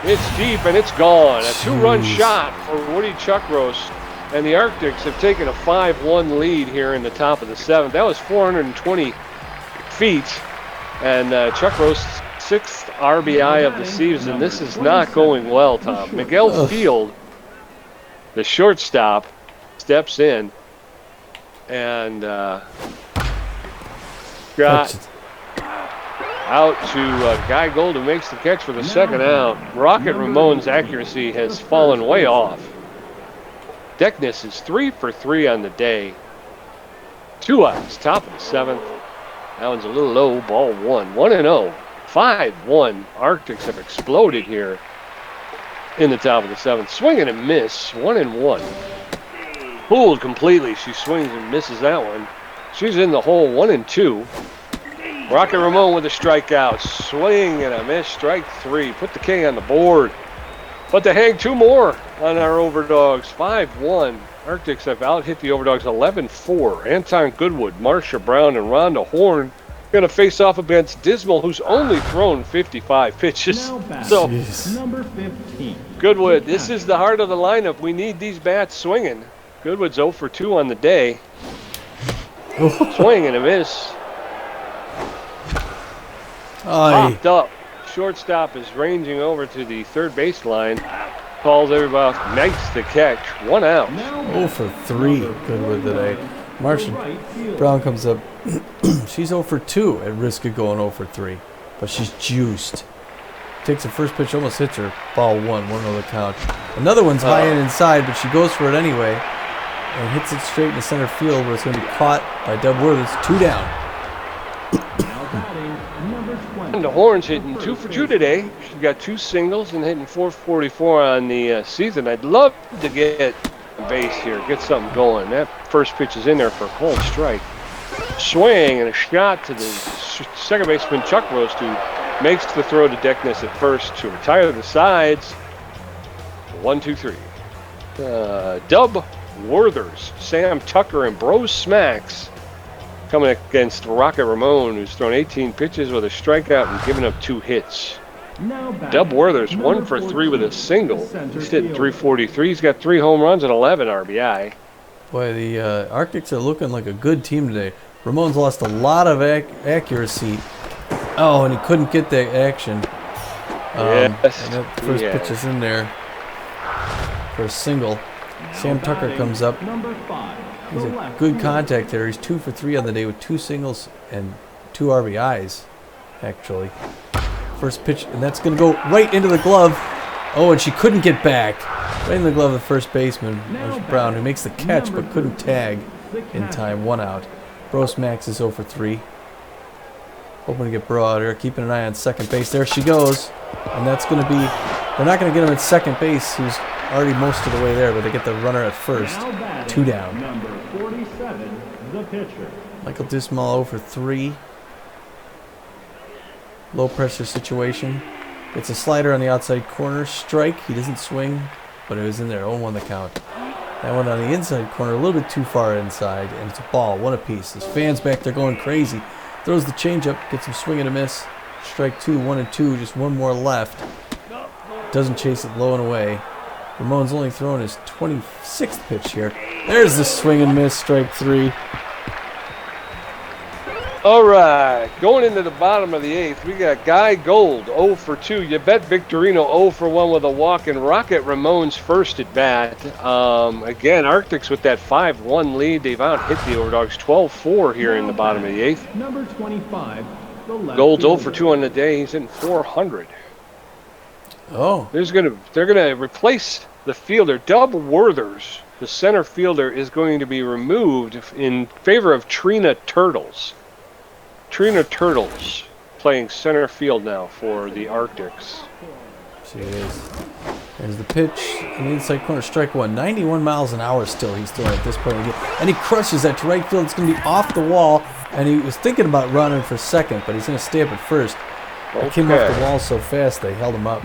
It's deep and it's gone. A 2-run shot for Woody Chuckroast. And the Arctics have taken a 5-1 lead here in the top of the 7th. That was 420 feet. And Chuckroast's 6th RBI of the season. This is not going well, Tom. Miguel Field, the shortstop, steps in and got out to Guy Gold, who makes the catch for the second out. Rocket Ramon's accuracy has fallen way off. Deckness is 3 for 3 on the day. 2 outs, top of the 7th. That one's a little low, ball 1. 1-0. 5-1. Arctics have exploded here in the top of the 7th. Swing and a miss. 1-1. Fooled completely. She swings and misses that one. She's in the hole. 1-2. Rocket Ramon with a strikeout. Swing and a miss. Strike 3. Put the K on the board. But they hang 2 more on our Overdogs. 5-1. Arctics have out-hit the Overdogs 11-4. Anton Goodwood, Marsha Brown, and Rhonda Horn going to face off against Dismal, who's only thrown 55 pitches. So, number 15. Goodwood, this is the heart of the lineup. We need these bats swinging. Goodwood's 0 for 2 on the day. Swing and a miss. Popped up. Shortstop is ranging over to the third baseline. Calls everybody off. Makes the catch. 1 out. 0 for 3. Goodwood today. Marsha Brown comes up. She's 0 for 2 at risk of going 0 for 3. But she's juiced. Takes the first pitch, almost hits her. Ball 1-0 the count. Another one's high and inside, but she goes for it anyway. And hits it straight in the center field where it's going to be caught by Deb Worth. It's 2 down. And the Horns hitting 2 for 2 today. She's got 2 singles and hitting 444 on the season. I'd love to get a base here, get something going. That first pitch is in there for a cold strike. Swing and a shot to the second baseman Chuck Roast, who makes the throw to Deckness at first to retire the sides. 1-2-3. Dub Werthers, Sam Tucker, and Bros Smacks coming against Rocket Ramon, who's thrown 18 pitches with a strikeout and given up 2 hits. Dub Werthers, 1 for 3 with a single. He's hitting 343. He's got 3 home runs and 11 RBI. Boy, the Arctics are looking like a good team today. Ramon's lost a lot of accuracy. Oh, and he couldn't get that action. Yes. And that first pitch is in there for a single. Sam Tucker comes up. He's a good contact hitter. He's 2 for 3 on the day with 2 singles and 2 RBIs, actually. First pitch, and that's going to go right into the glove. Oh, and she couldn't get back. Right in the glove of the first baseman, Brown, who makes the catch but couldn't tag in time. 1 out. Bros Max is 0 for 3. Hoping to get Bro out here. Keeping an eye on second base. There she goes. And that's going to be... They're not going to get him at second base. He's already most of the way there, but they get the runner at first. 2 down. Number 47, the pitcher. Michael Dismal 0 for 3. Low pressure situation. It's a slider on the outside corner. Strike. He doesn't swing, but it was in there. 0-1 the count. That one on the inside corner, a little bit too far inside, and it's a ball, 1 apiece. His fans back there going crazy. Throws the changeup, gets him swing and a miss. Strike 2, 1-2, just 1 more left. Doesn't chase it low and away. Ramon's only throwing his 26th pitch here. There's the swing and miss, strike 3. All right, going into the bottom of the 8th, we got Guy Gold 0 for 2. You bet Victorino 0 for 1 with a walk, and Rocket Ramon's first at bat. Again, Arctics with that 5-1 lead. They've out-hit the Overdogs 12-4 here in the bottom of the 8th. Number 25, the left Gold's 0 fielder. for 2 on the day. He's hitting 400. Oh. They're gonna replace the fielder. Dub Werthers, the center fielder, is going to be removed in favor of Trina Turtles. Trina Turtles playing center field now for the Arctics. She is. There's the pitch in the inside corner, strike one. 91 miles an hour still. He's throwing at this point. And he crushes that to right field. It's going to be off the wall. And he was thinking about running for second, but he's going to stay up at first. It came off the wall so fast they held him up.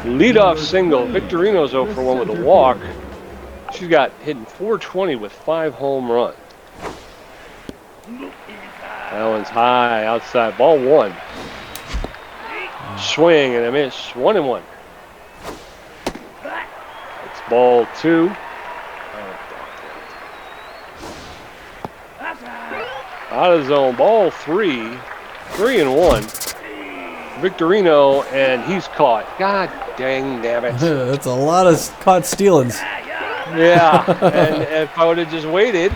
Leadoff single. Victorino's 0 for 1 with a walk. She's got hitting 420 with 5 home runs. That one's high outside. Ball 1. Swing and a miss. 1-1. It's ball 2. Out of zone. Ball 3. 3-1. Victorino, and he's caught. God dang damn it. That's a lot of caught stealings. Yeah, and if I would have just waited,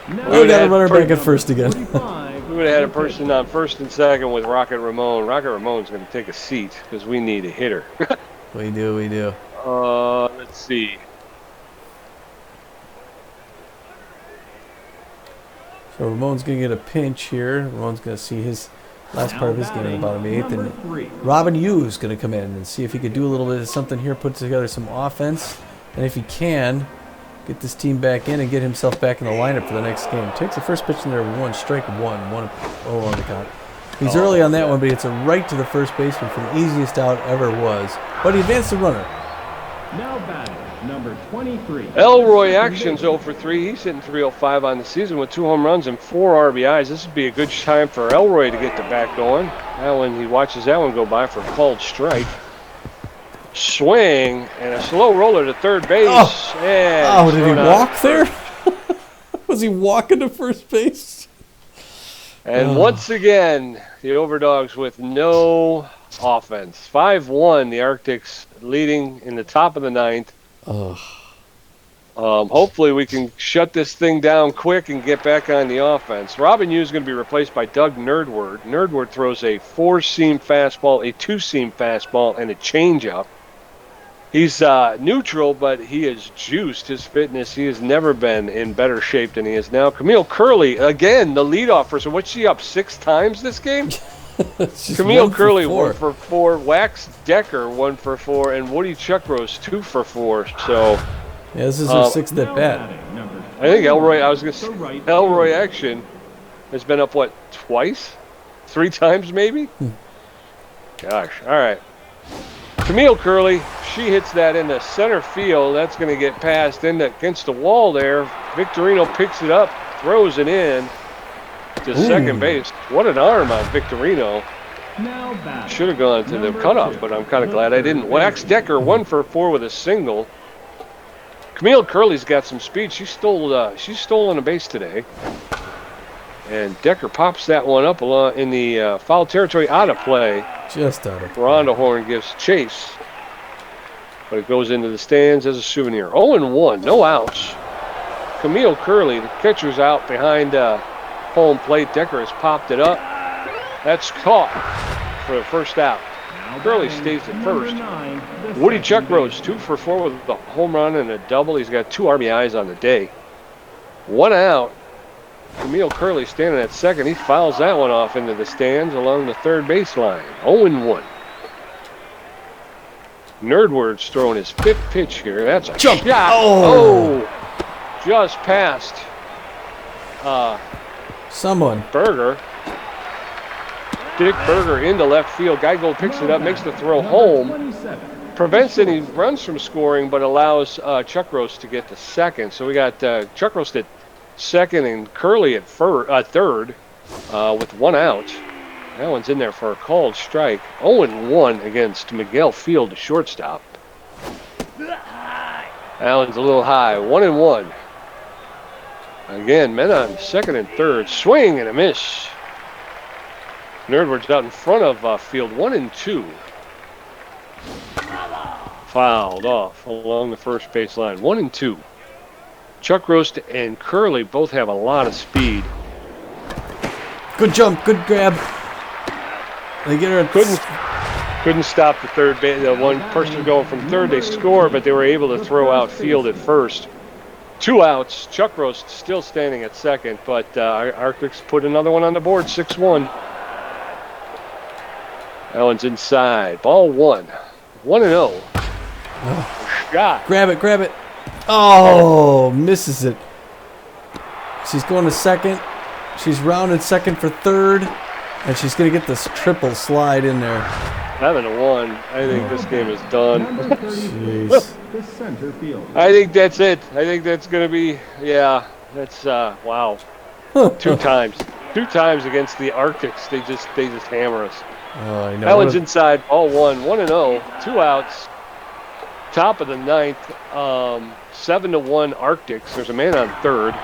we got a runner back at first again. we would have had a person on first and second with Rocket Ramon. Rocket Ramon's going to take a seat because we need a hitter. We do. Let's see. So Ramon's going to get a pinch here. Ramon's going to see his last part of his game in the bottom of the 8th. And Robin Hughes going to come in and see if he could do a little bit of something here, put together some offense. And if he can, get this team back in and get himself back in the lineup for the next game. Takes the first pitch in there, 1 strike, 1-0 on the count. He's early on that one, but it's a right to the first baseman for the easiest out ever was. But he advanced the runner. Now batting, number 23. Elroy Action's 0 for 3. He's hitting 305 on the season with 2 home runs and 4 RBIs. This would be a good time for Elroy to get the back going. That one, he watches that one go by for a called strike. Swing and a slow roller to third base. Oh, did he walk there? Was he walking to first base? And once again, the Overdogs with no offense. 5-1, the Arctics leading in the top of the 9th. Hopefully we can shut this thing down quick and get back on the offense. Robin Hughes is going to be replaced by Doug Nerdward. Nerdward throws a 4-seam fastball, a 2-seam fastball, and a changeup. He's neutral, but he is juiced. His fitness, he has never been in better shape than he is now. Camille Curley, again, the leadoff. So what's she up 6 times this game? Camille Curley 1 for 4, Wax Decker 1 for 4, and Woody Chuckrose 2 for 4. So yeah, this is her 6th at bat. I think Elroy. I was going to say Elroy Action has been up what, twice, 3 times maybe. Gosh, all right. Camille Curley, she hits that into center field. That's going to get passed against the wall there. Victorino picks it up, throws it in to second base. What an arm on Victorino. Should have gone to the cutoff, but I'm kind of glad I didn't. Wax Decker 1 for 4 with a single. Camille Curley's got some speed. She's stolen a base today. And Decker pops that one up along in the foul territory, out of play. Just out of play. Rondahorn gives chase. But it goes into the stands as a souvenir. 0-1, no outs. Camille Curley, the catcher's out behind home plate. Decker has popped it up. That's caught for the first out. Curley stays at first. Woody Chuckrose, 2 for 4 with a home run and a double. He's got 2 RBIs on the day. 1 out. Camille Curley standing at second. He fouls that one off into the stands along the third baseline. 0-1. Nerdward's throwing his 5th pitch here. That's a jump shot. Oh, just past someone. Berger. Dick Berger into left field. Geigold picks it up, makes the throw home. Prevents any runs from scoring, but allows Chuckrose to get to second. So we got Chuckrose at second and Curley at third with 1 out. That one's in there for a called strike. 0-1 against Miguel Field, the shortstop. That one's a little high. 1-1. Again, men on second and third. Swing and a miss. Nerdward's out in front of field 1 and 2. Fouled off along the first base line. 1 and 2. Chuck Roast and Curley both have a lot of speed. Good jump, good grab. They get her. Couldn't stop the third base. The one person going from third, they score, but they were able to throw out field at first. 2 outs. Chuck Roast still standing at second, but Arctics put another one on the board. 6-1. That one's inside. Ball 1. 1-0. Shot. Grab it. Oh, misses it. She's going to second. She's rounded second for third, and she's going to get this triple slide in there. 7-1. I think this game is done. Jeez. The center field. I think that's it. I think that's going to be, that's, wow. 2 times. 2 times against the Arctics. They just hammer us. Oh, I know. That one's inside. Ball 1. 1-0. 2 outs. Top of the 9th. 7-1 Arctics. There's a man on third.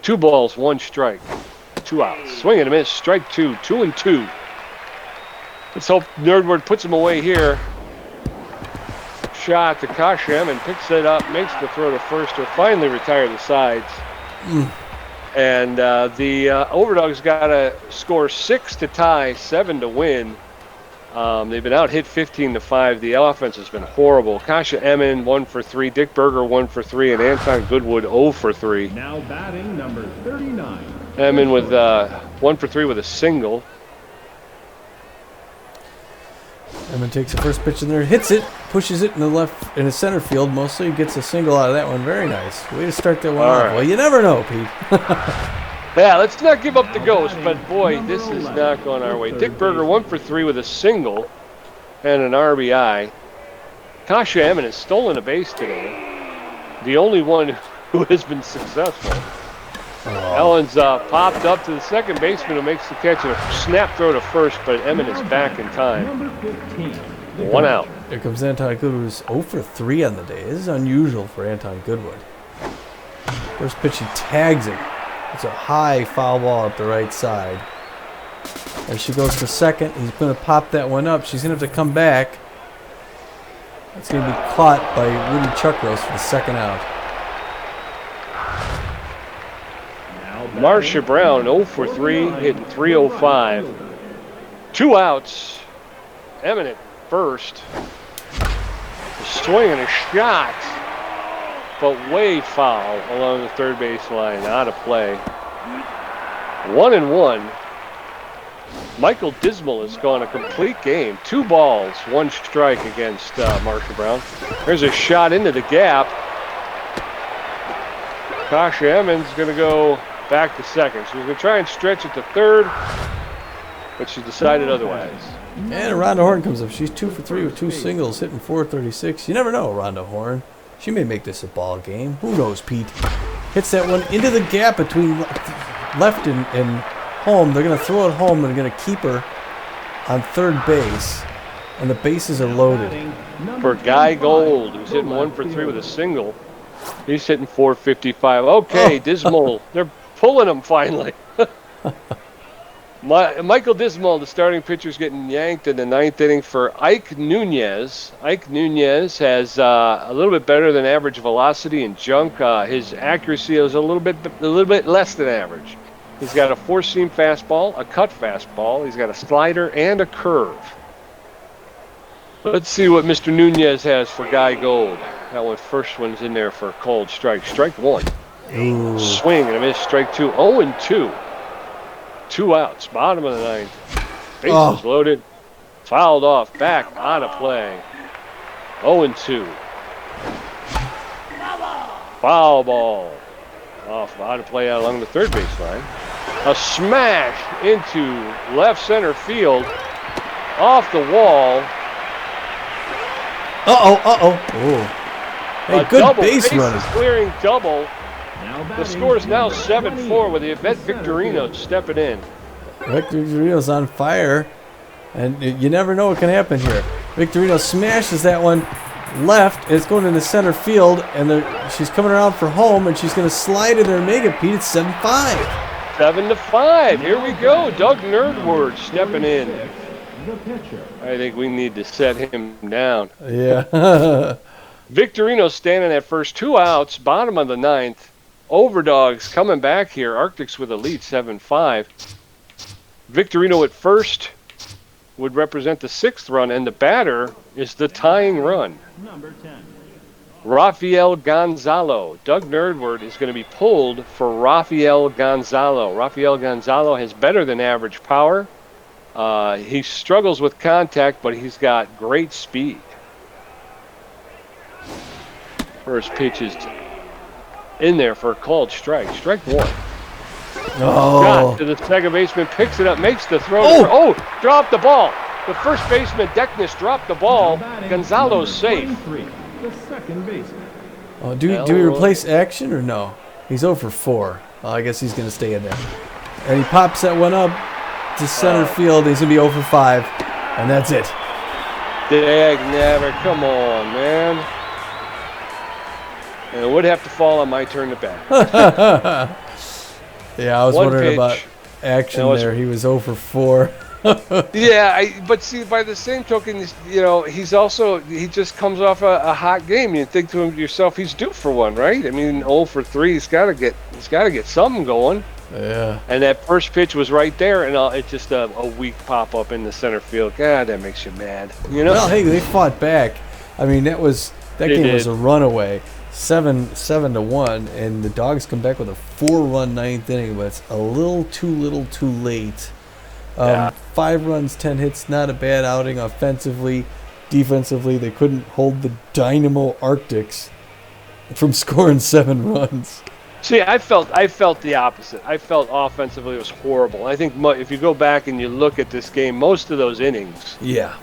2 balls, 1 strike. 2 outs. Swing and a miss. Strike 2. 2-2. Let's hope Nerdward puts him away here. Shot to Kashem and picks it up, makes the throw to first to finally retire the sides. And the Overdogs got to score 6 to tie, 7 to win. They've been out hit 15-5. The offense has been horrible. Kasha Emin 1 for 3, Dick Berger 1 for 3, and Anton Goodwood 0 for 3. Now batting number 39. Emin with 1 for 3 with a single. Emin takes the first pitch in there, hits it, pushes it in the center field mostly, gets a single out of that one. Very nice. Way to start that one off. Right. Well, you never know, Pete. Yeah, let's not give up the ghost, but boy, this is not going our way. Dick Berger 1 for 3 with a single and an RBI. Kasha Emin has stolen a base today. The only one who has been successful. Ellen's popped up to the second baseman who makes the catch and a snap throw to first, but Emin is back in time. Number 15. 1 out. Here comes Anton Goodwood, who's 0 for 3 on the day. This is unusual for Anton Goodwood. First pitch, he tags it. It's a high foul ball up the right side. As she goes for second, he's going to pop that one up. She's going to have to come back. It's going to be caught by Woody Chuckroast for the second out. Marcia Brown 0 for 3, hitting .305. 2 outs. Eminent first. A swing and a shot, but way foul along the third base line, out of play. 1-1. Michael Dismal has gone a complete game. 2 balls, 1 strike against Marcia Brown. There's a shot into the gap. Kasha Emmons going to go back to second. She was going to try and stretch it to third, but she decided otherwise. And Rhonda Horn comes up. She's 2 for 3 with 2 singles, hitting .436. You never know, Rhonda Horn. She may make this a ball game. Who knows, Pete? Hits that one into the gap between left and home. They're going to throw it home, and they're going to keep her on third base, and the bases are loaded. For Guy Gold, who's hitting 1 for 3 with a single, he's hitting .455. Okay, Dismal, they're pulling him finally. Michael Dismal, the starting pitcher, is getting yanked in the 9th inning for Ike Nunez. Ike Nunez has a little bit better than average velocity and junk. His accuracy is a little bit less than average. He's got a 4-seam fastball, a cut fastball. He's got a slider and a curve. Let's see what Mr. Nunez has for Guy Gold. That one, first one's in there for a cold strike. Strike 1. Ooh. Swing and a miss. Strike 2. 0-2. 2 outs. Bottom of the 9th. Bases loaded. Fouled off. Back on a play. 0-2. Foul ball. Off on a play out along the third baseline. A smash into left center field. Off the wall. Oh. Hey, good base running. Clearing double. The score is now 7-4 with the Yvette Victorino stepping in. Victorino's on fire, and you never know what can happen here. Victorino smashes that one left. It's going into center field, and she's coming around for home, and she's going to slide in there and make it, Pete. It's 7-5. 7-5. Here we go. Doug Nerdward stepping in. The pitcher. I think we need to set him down. Yeah. Victorino standing at first, 2 outs, bottom of the 9th. Overdogs coming back here. Arctics with a lead, 7-5. Victorino at first would represent the 6th run, and the batter is the tying run. Number 10. Rafael Gonzalo. Doug Nerdward is going to be pulled for Rafael Gonzalo. Rafael Gonzalo has better than average power. He struggles with contact, but he's got great speed. First pitch is in there for a called strike. Strike 1. Got to the second baseman, picks it up, makes the throw. Dropped the ball. The first baseman, Deckness, dropped the ball. Gonzalo's safe. The second baseman. Oh, do we replace action or no? He's 0 for 4. Well, I guess he's going to stay in there. And he pops that one up to center field. He's going to be 0 for 5. And that's it. Dag nabbit, come on, man. And it would have to fall on my turn to bat. Yeah, I was wondering about action there. He was 0 for 4. Yeah, but see, by the same token, you know, he just comes off a hot game. You think to yourself, he's due for one, right? I mean, 0 for 3, he's got to get something going. Yeah. And that first pitch was right there, and it's just a weak pop up in the center field. God, that makes you mad. You know. Well, hey, they fought back. I mean, that game was a runaway. 7-1, and the Dogs come back with a 4-run 9th inning, but it's a little too late. 5 runs, 10 hits, not a bad outing offensively. Defensively, they couldn't hold the Dynamo Arctics from scoring 7 runs. See, I felt the opposite. I felt offensively it was horrible. I think if you go back and you look at this game, most of those innings,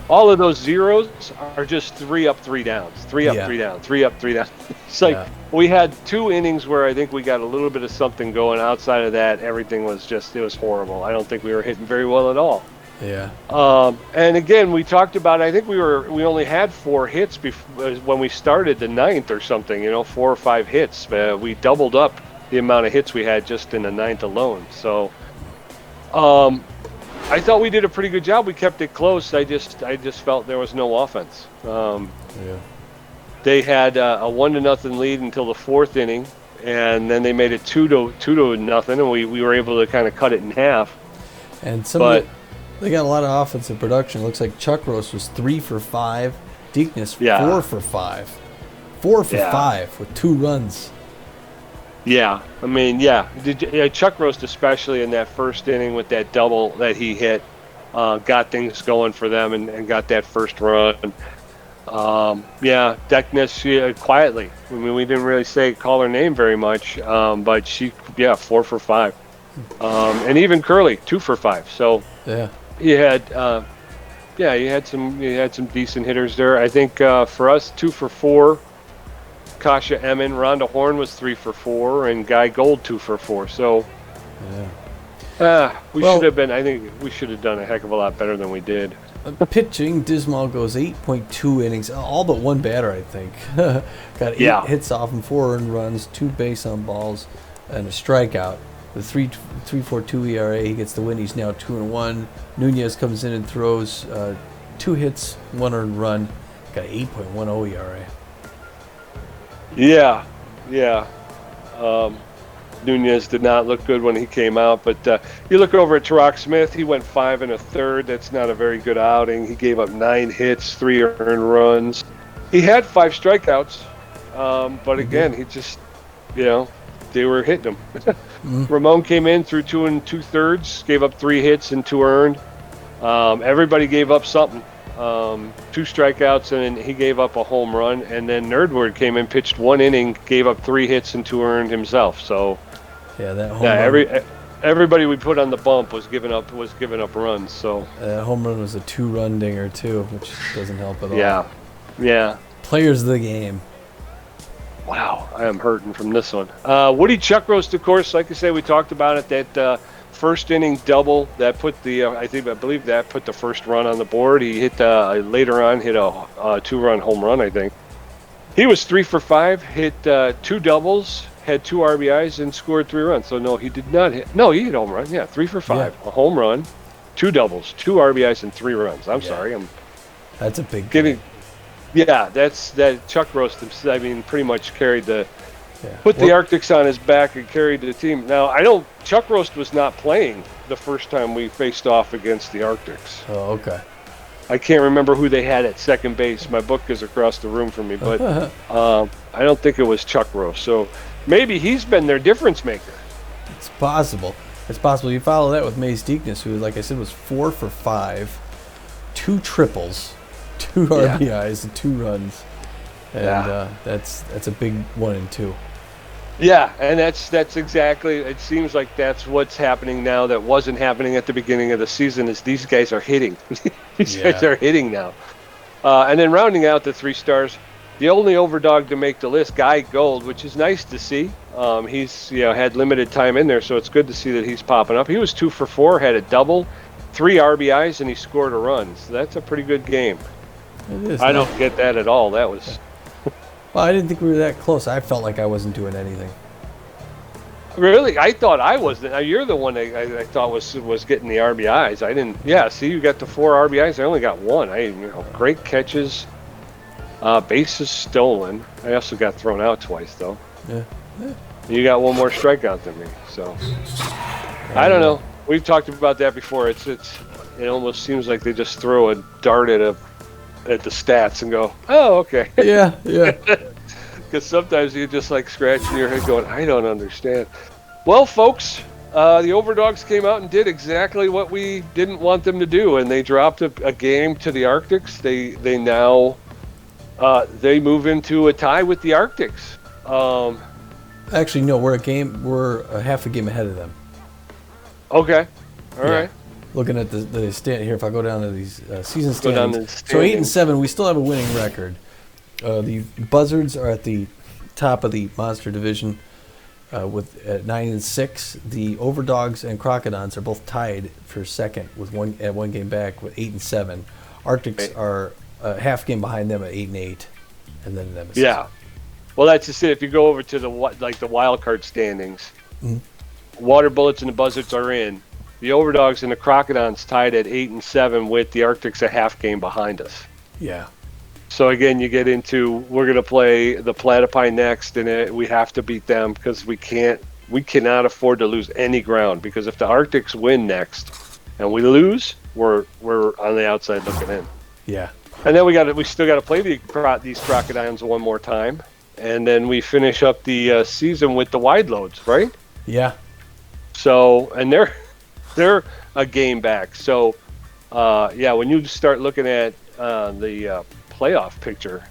all of those zeros are just 3 up, 3 downs, 3 up, 3 down, 3 up, 3 down. It's like we had 2 innings where I think we got a little bit of something going. Outside of that, everything was it was horrible. I don't think we were hitting very well at all. Yeah. And again, we talked about. I think we only had 4 hits when we started the 9th or something. 4 or 5 hits. We doubled up the amount of hits we had just in the 9th alone. So, I thought we did a pretty good job. We kept it close. I just felt there was no offense. They had a 1-0 lead until the 4th inning, and then they made it 2-0, and we were able to kind of cut it in half. And they got a lot of offensive production. It looks like Chuck Roast was 3 for 5. Deakness 4 for 5. 4 for 5 with 2 runs. Yeah, I mean, Chuck Roast, especially in that first inning with that double that he hit, got things going for them and got that first run. Deckness quietly. I mean, we didn't really call her name very much, but she, 4 for 5. And even Curly, 2 for 5. So you had some decent hitters there. I think for us, 2 for 4. Kasha Emin, Rhonda Horn was 3 for 4, and Guy Gold 2 for 4. So, should have been. I think we should have done a heck of a lot better than we did. Pitching, Dismal goes 8.2 innings, all but 1 batter, I think. Got 8 hits off him, 4 earned runs, 2 base on balls, and a strikeout. With 3.42 ERA, he gets the win. He's now 2-1. Nunez comes in and throws 2 hits, 1 earned run. Got 8.10 ERA. Nunez did not look good when he came out, but you look over at Tarak Smith, he went 5 1/3. That's not a very good outing. He gave up 9 hits, 3 earned runs. He had 5 strikeouts, but again, he just, they were hitting him. Ramon came in through 2 2/3, gave up 3 hits and 2 earned. Everybody gave up something. 2 strikeouts, and he gave up a home run. And then Nerdward came in, pitched 1 inning, gave up 3 hits and 2 earned himself. So that home run. Everybody we put on the bump was giving up runs. So that home run was a 2-run dinger too, which doesn't help at all. Yeah. Players of the game. Wow, I am hurting from this one. Woody Chuck Roast, of course, like I say, we talked about it. That first inning double that put I believe that put the first run on the board. He hit later on hit a 2-run home run, I think. He was 3 for 5, hit 2 doubles, had 2 RBIs, and scored 3 runs. So no, he did not hit. No, he hit a home run. Yeah, 3 for 5, a home run, 2 doubles, 2 RBIs, and 3 runs. I'm sorry, that's a big giving. Yeah, that Chuck Roast. I mean, pretty much carried the. Yeah. Put the Arctics on his back and carried the team. Now, Chuck Roast was not playing the first time we faced off against the Arctics. Oh, okay. I can't remember who they had at second base. My book is across the room from me, but I don't think it was Chuck Roast. So maybe he's been their difference maker. It's possible. It's possible. You follow that with Mace Deakness, who, like I said, was 4 for 5, 2 triples, 2 RBIs, and 2 runs. And that's a big 1 and 2. Yeah, and that's exactly. It seems like that's what's happening now. That wasn't happening at the beginning of the season. Is these guys are hitting? These guys are hitting now. And then rounding out the 3 stars, the only overdog to make the list, Guy Gold, which is nice to see. He's had limited time in there, so it's good to see that he's popping up. He was 2 for 4, had a double, 3 RBIs, and he scored a run. So that's a pretty good game. It is. I don't get that at all. That was. Well, I didn't think we were that close. I felt like I wasn't doing anything. Really? I thought I wasn't. You're the one I thought was getting the RBIs. I didn't. Yeah, see, you got the 4 RBIs. I only got 1. Great catches, bases stolen. I also got thrown out twice, though. Yeah. You got 1 more strikeout than me. So, I don't know. We've talked about that before. It almost seems like they just throw a dart at the stats and go, oh, okay. Yeah. Because sometimes you're just like scratching your head going, I don't understand. Well, folks, the Overdogs came out and did exactly what we didn't want them to do, and they dropped a game to the Arctics. They now they move into a tie with the Arctics. Actually, no, we're a half a game ahead of them. Okay. All right. Looking at the stand here, if I go down to these season standings, so 8 and 7, we still have a winning record. The Buzzards are at the top of the Monster Division with 9 and 6. The Overdogs and Crocodons are both tied for second with one game back with 8 and 7. Arctics are a half game behind them at 8 and 8, and then Nemesis. Yeah. Well, that's just it. If you go over to the wildcard standings, Water Bullets and the Buzzards are in. The Overdogs and the Crocodons tied at 8 and 7 with the Arctics a half game behind us. Yeah. So again, you get into we're going to play the Platypi next, and we have to beat them because we cannot afford to lose any ground. Because if the Arctics win next and we lose, we're on the outside looking in. Yeah. And then we still got to play these Crocodons one more time, and then we finish up the season with the Wide Loads, right? Yeah. So and they're a game back. So, when you start looking at the playoff picture,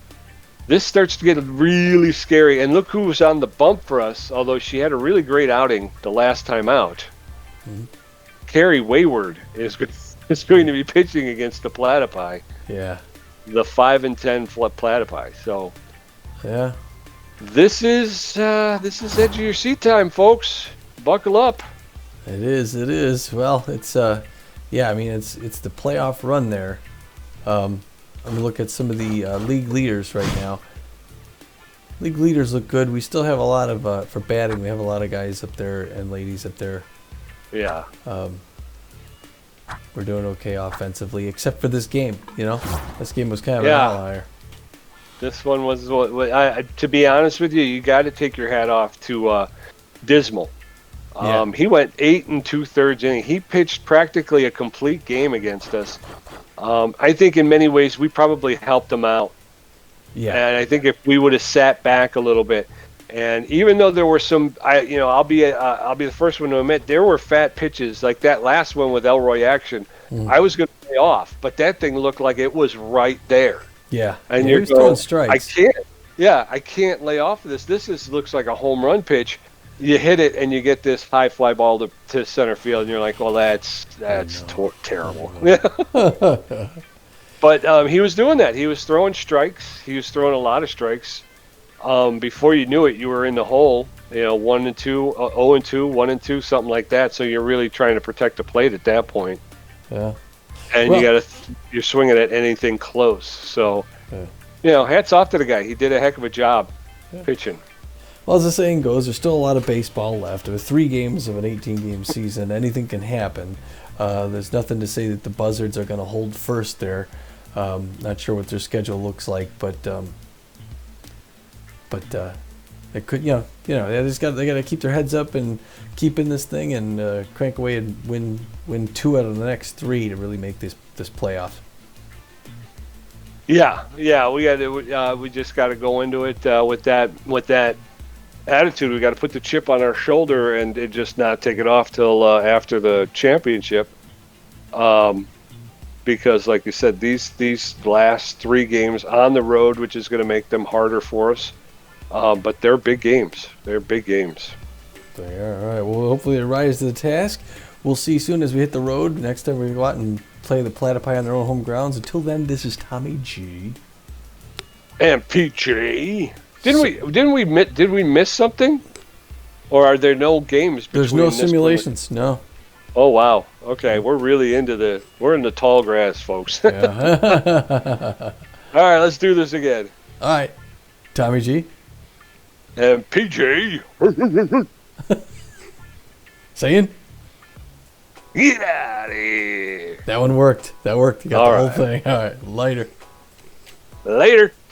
this starts to get really scary. And look who was on the bump for us, although she had a really great outing the last time out. Carrie Wayward is going to be pitching against the Platypi. Yeah. The 5 and 10 Platypi. So, yeah. This is edge of your seat time, folks. Buckle up. It is. Well, it's I mean, it's the playoff run there. I'm gonna look at some of the league leaders right now. League leaders look good. We still have a lot of for batting. We have a lot of guys up there and ladies up there. Yeah. We're doing okay offensively, except for this game. This game was kind of an outlier. This one was. To be honest with you, you got to take your hat off to Dismal. He went 8 2/3 inning. He pitched practically a complete game against us. I think in many ways we probably helped him out. Yeah. And I think if we would have sat back a little bit, and even though there were some, I'll be the first one to admit there were fat pitches like that last one with Elroy Action. I was going to lay off, but that thing looked like it was right there. Yeah. And you're throwing strikes. I can't lay off of this. This looks like a home run pitch. You hit it and you get this high fly ball to center field, and you're like, well, that's terrible. But he was doing that. He was throwing strikes. He was throwing a lot of strikes. Before you knew it, you were in the hole. 1 and 2, 0 and 2, 1 and 2, something like that. So you're really trying to protect the plate at that point. Yeah. And you're swinging at anything close. So. Yeah. hats off to the guy. He did a heck of a job pitching. Well, as the saying goes, there's still a lot of baseball left. With 3 games of an 18-game season, anything can happen. There's nothing to say that the Buzzards are going to hold first there. Not sure what their schedule looks like, but it could, they got to keep their heads up and keep in this thing and crank away and win 2 out of the next 3 to really make this playoff. Yeah, we just got to go into it with that attitude. We got to put the chip on our shoulder and just not take it off till after the championship. Because, like you said, these last 3 games on the road, which is going to make them harder for us. But they're big games. They are. All right. Well, hopefully they rise to the task. We'll see soon as we hit the road. Next time we go out and play the Platypi on their own home grounds. Until then, this is Tommy G. And PJ. Did we miss something? Or are there no games between There's no simulations, no. Oh, wow. Okay, we're in the tall grass, folks. Yeah. All right, let's do this again. All right. Tommy G. And PJ. Saying? Get out of here. That one worked. You got the whole thing. All right. Later.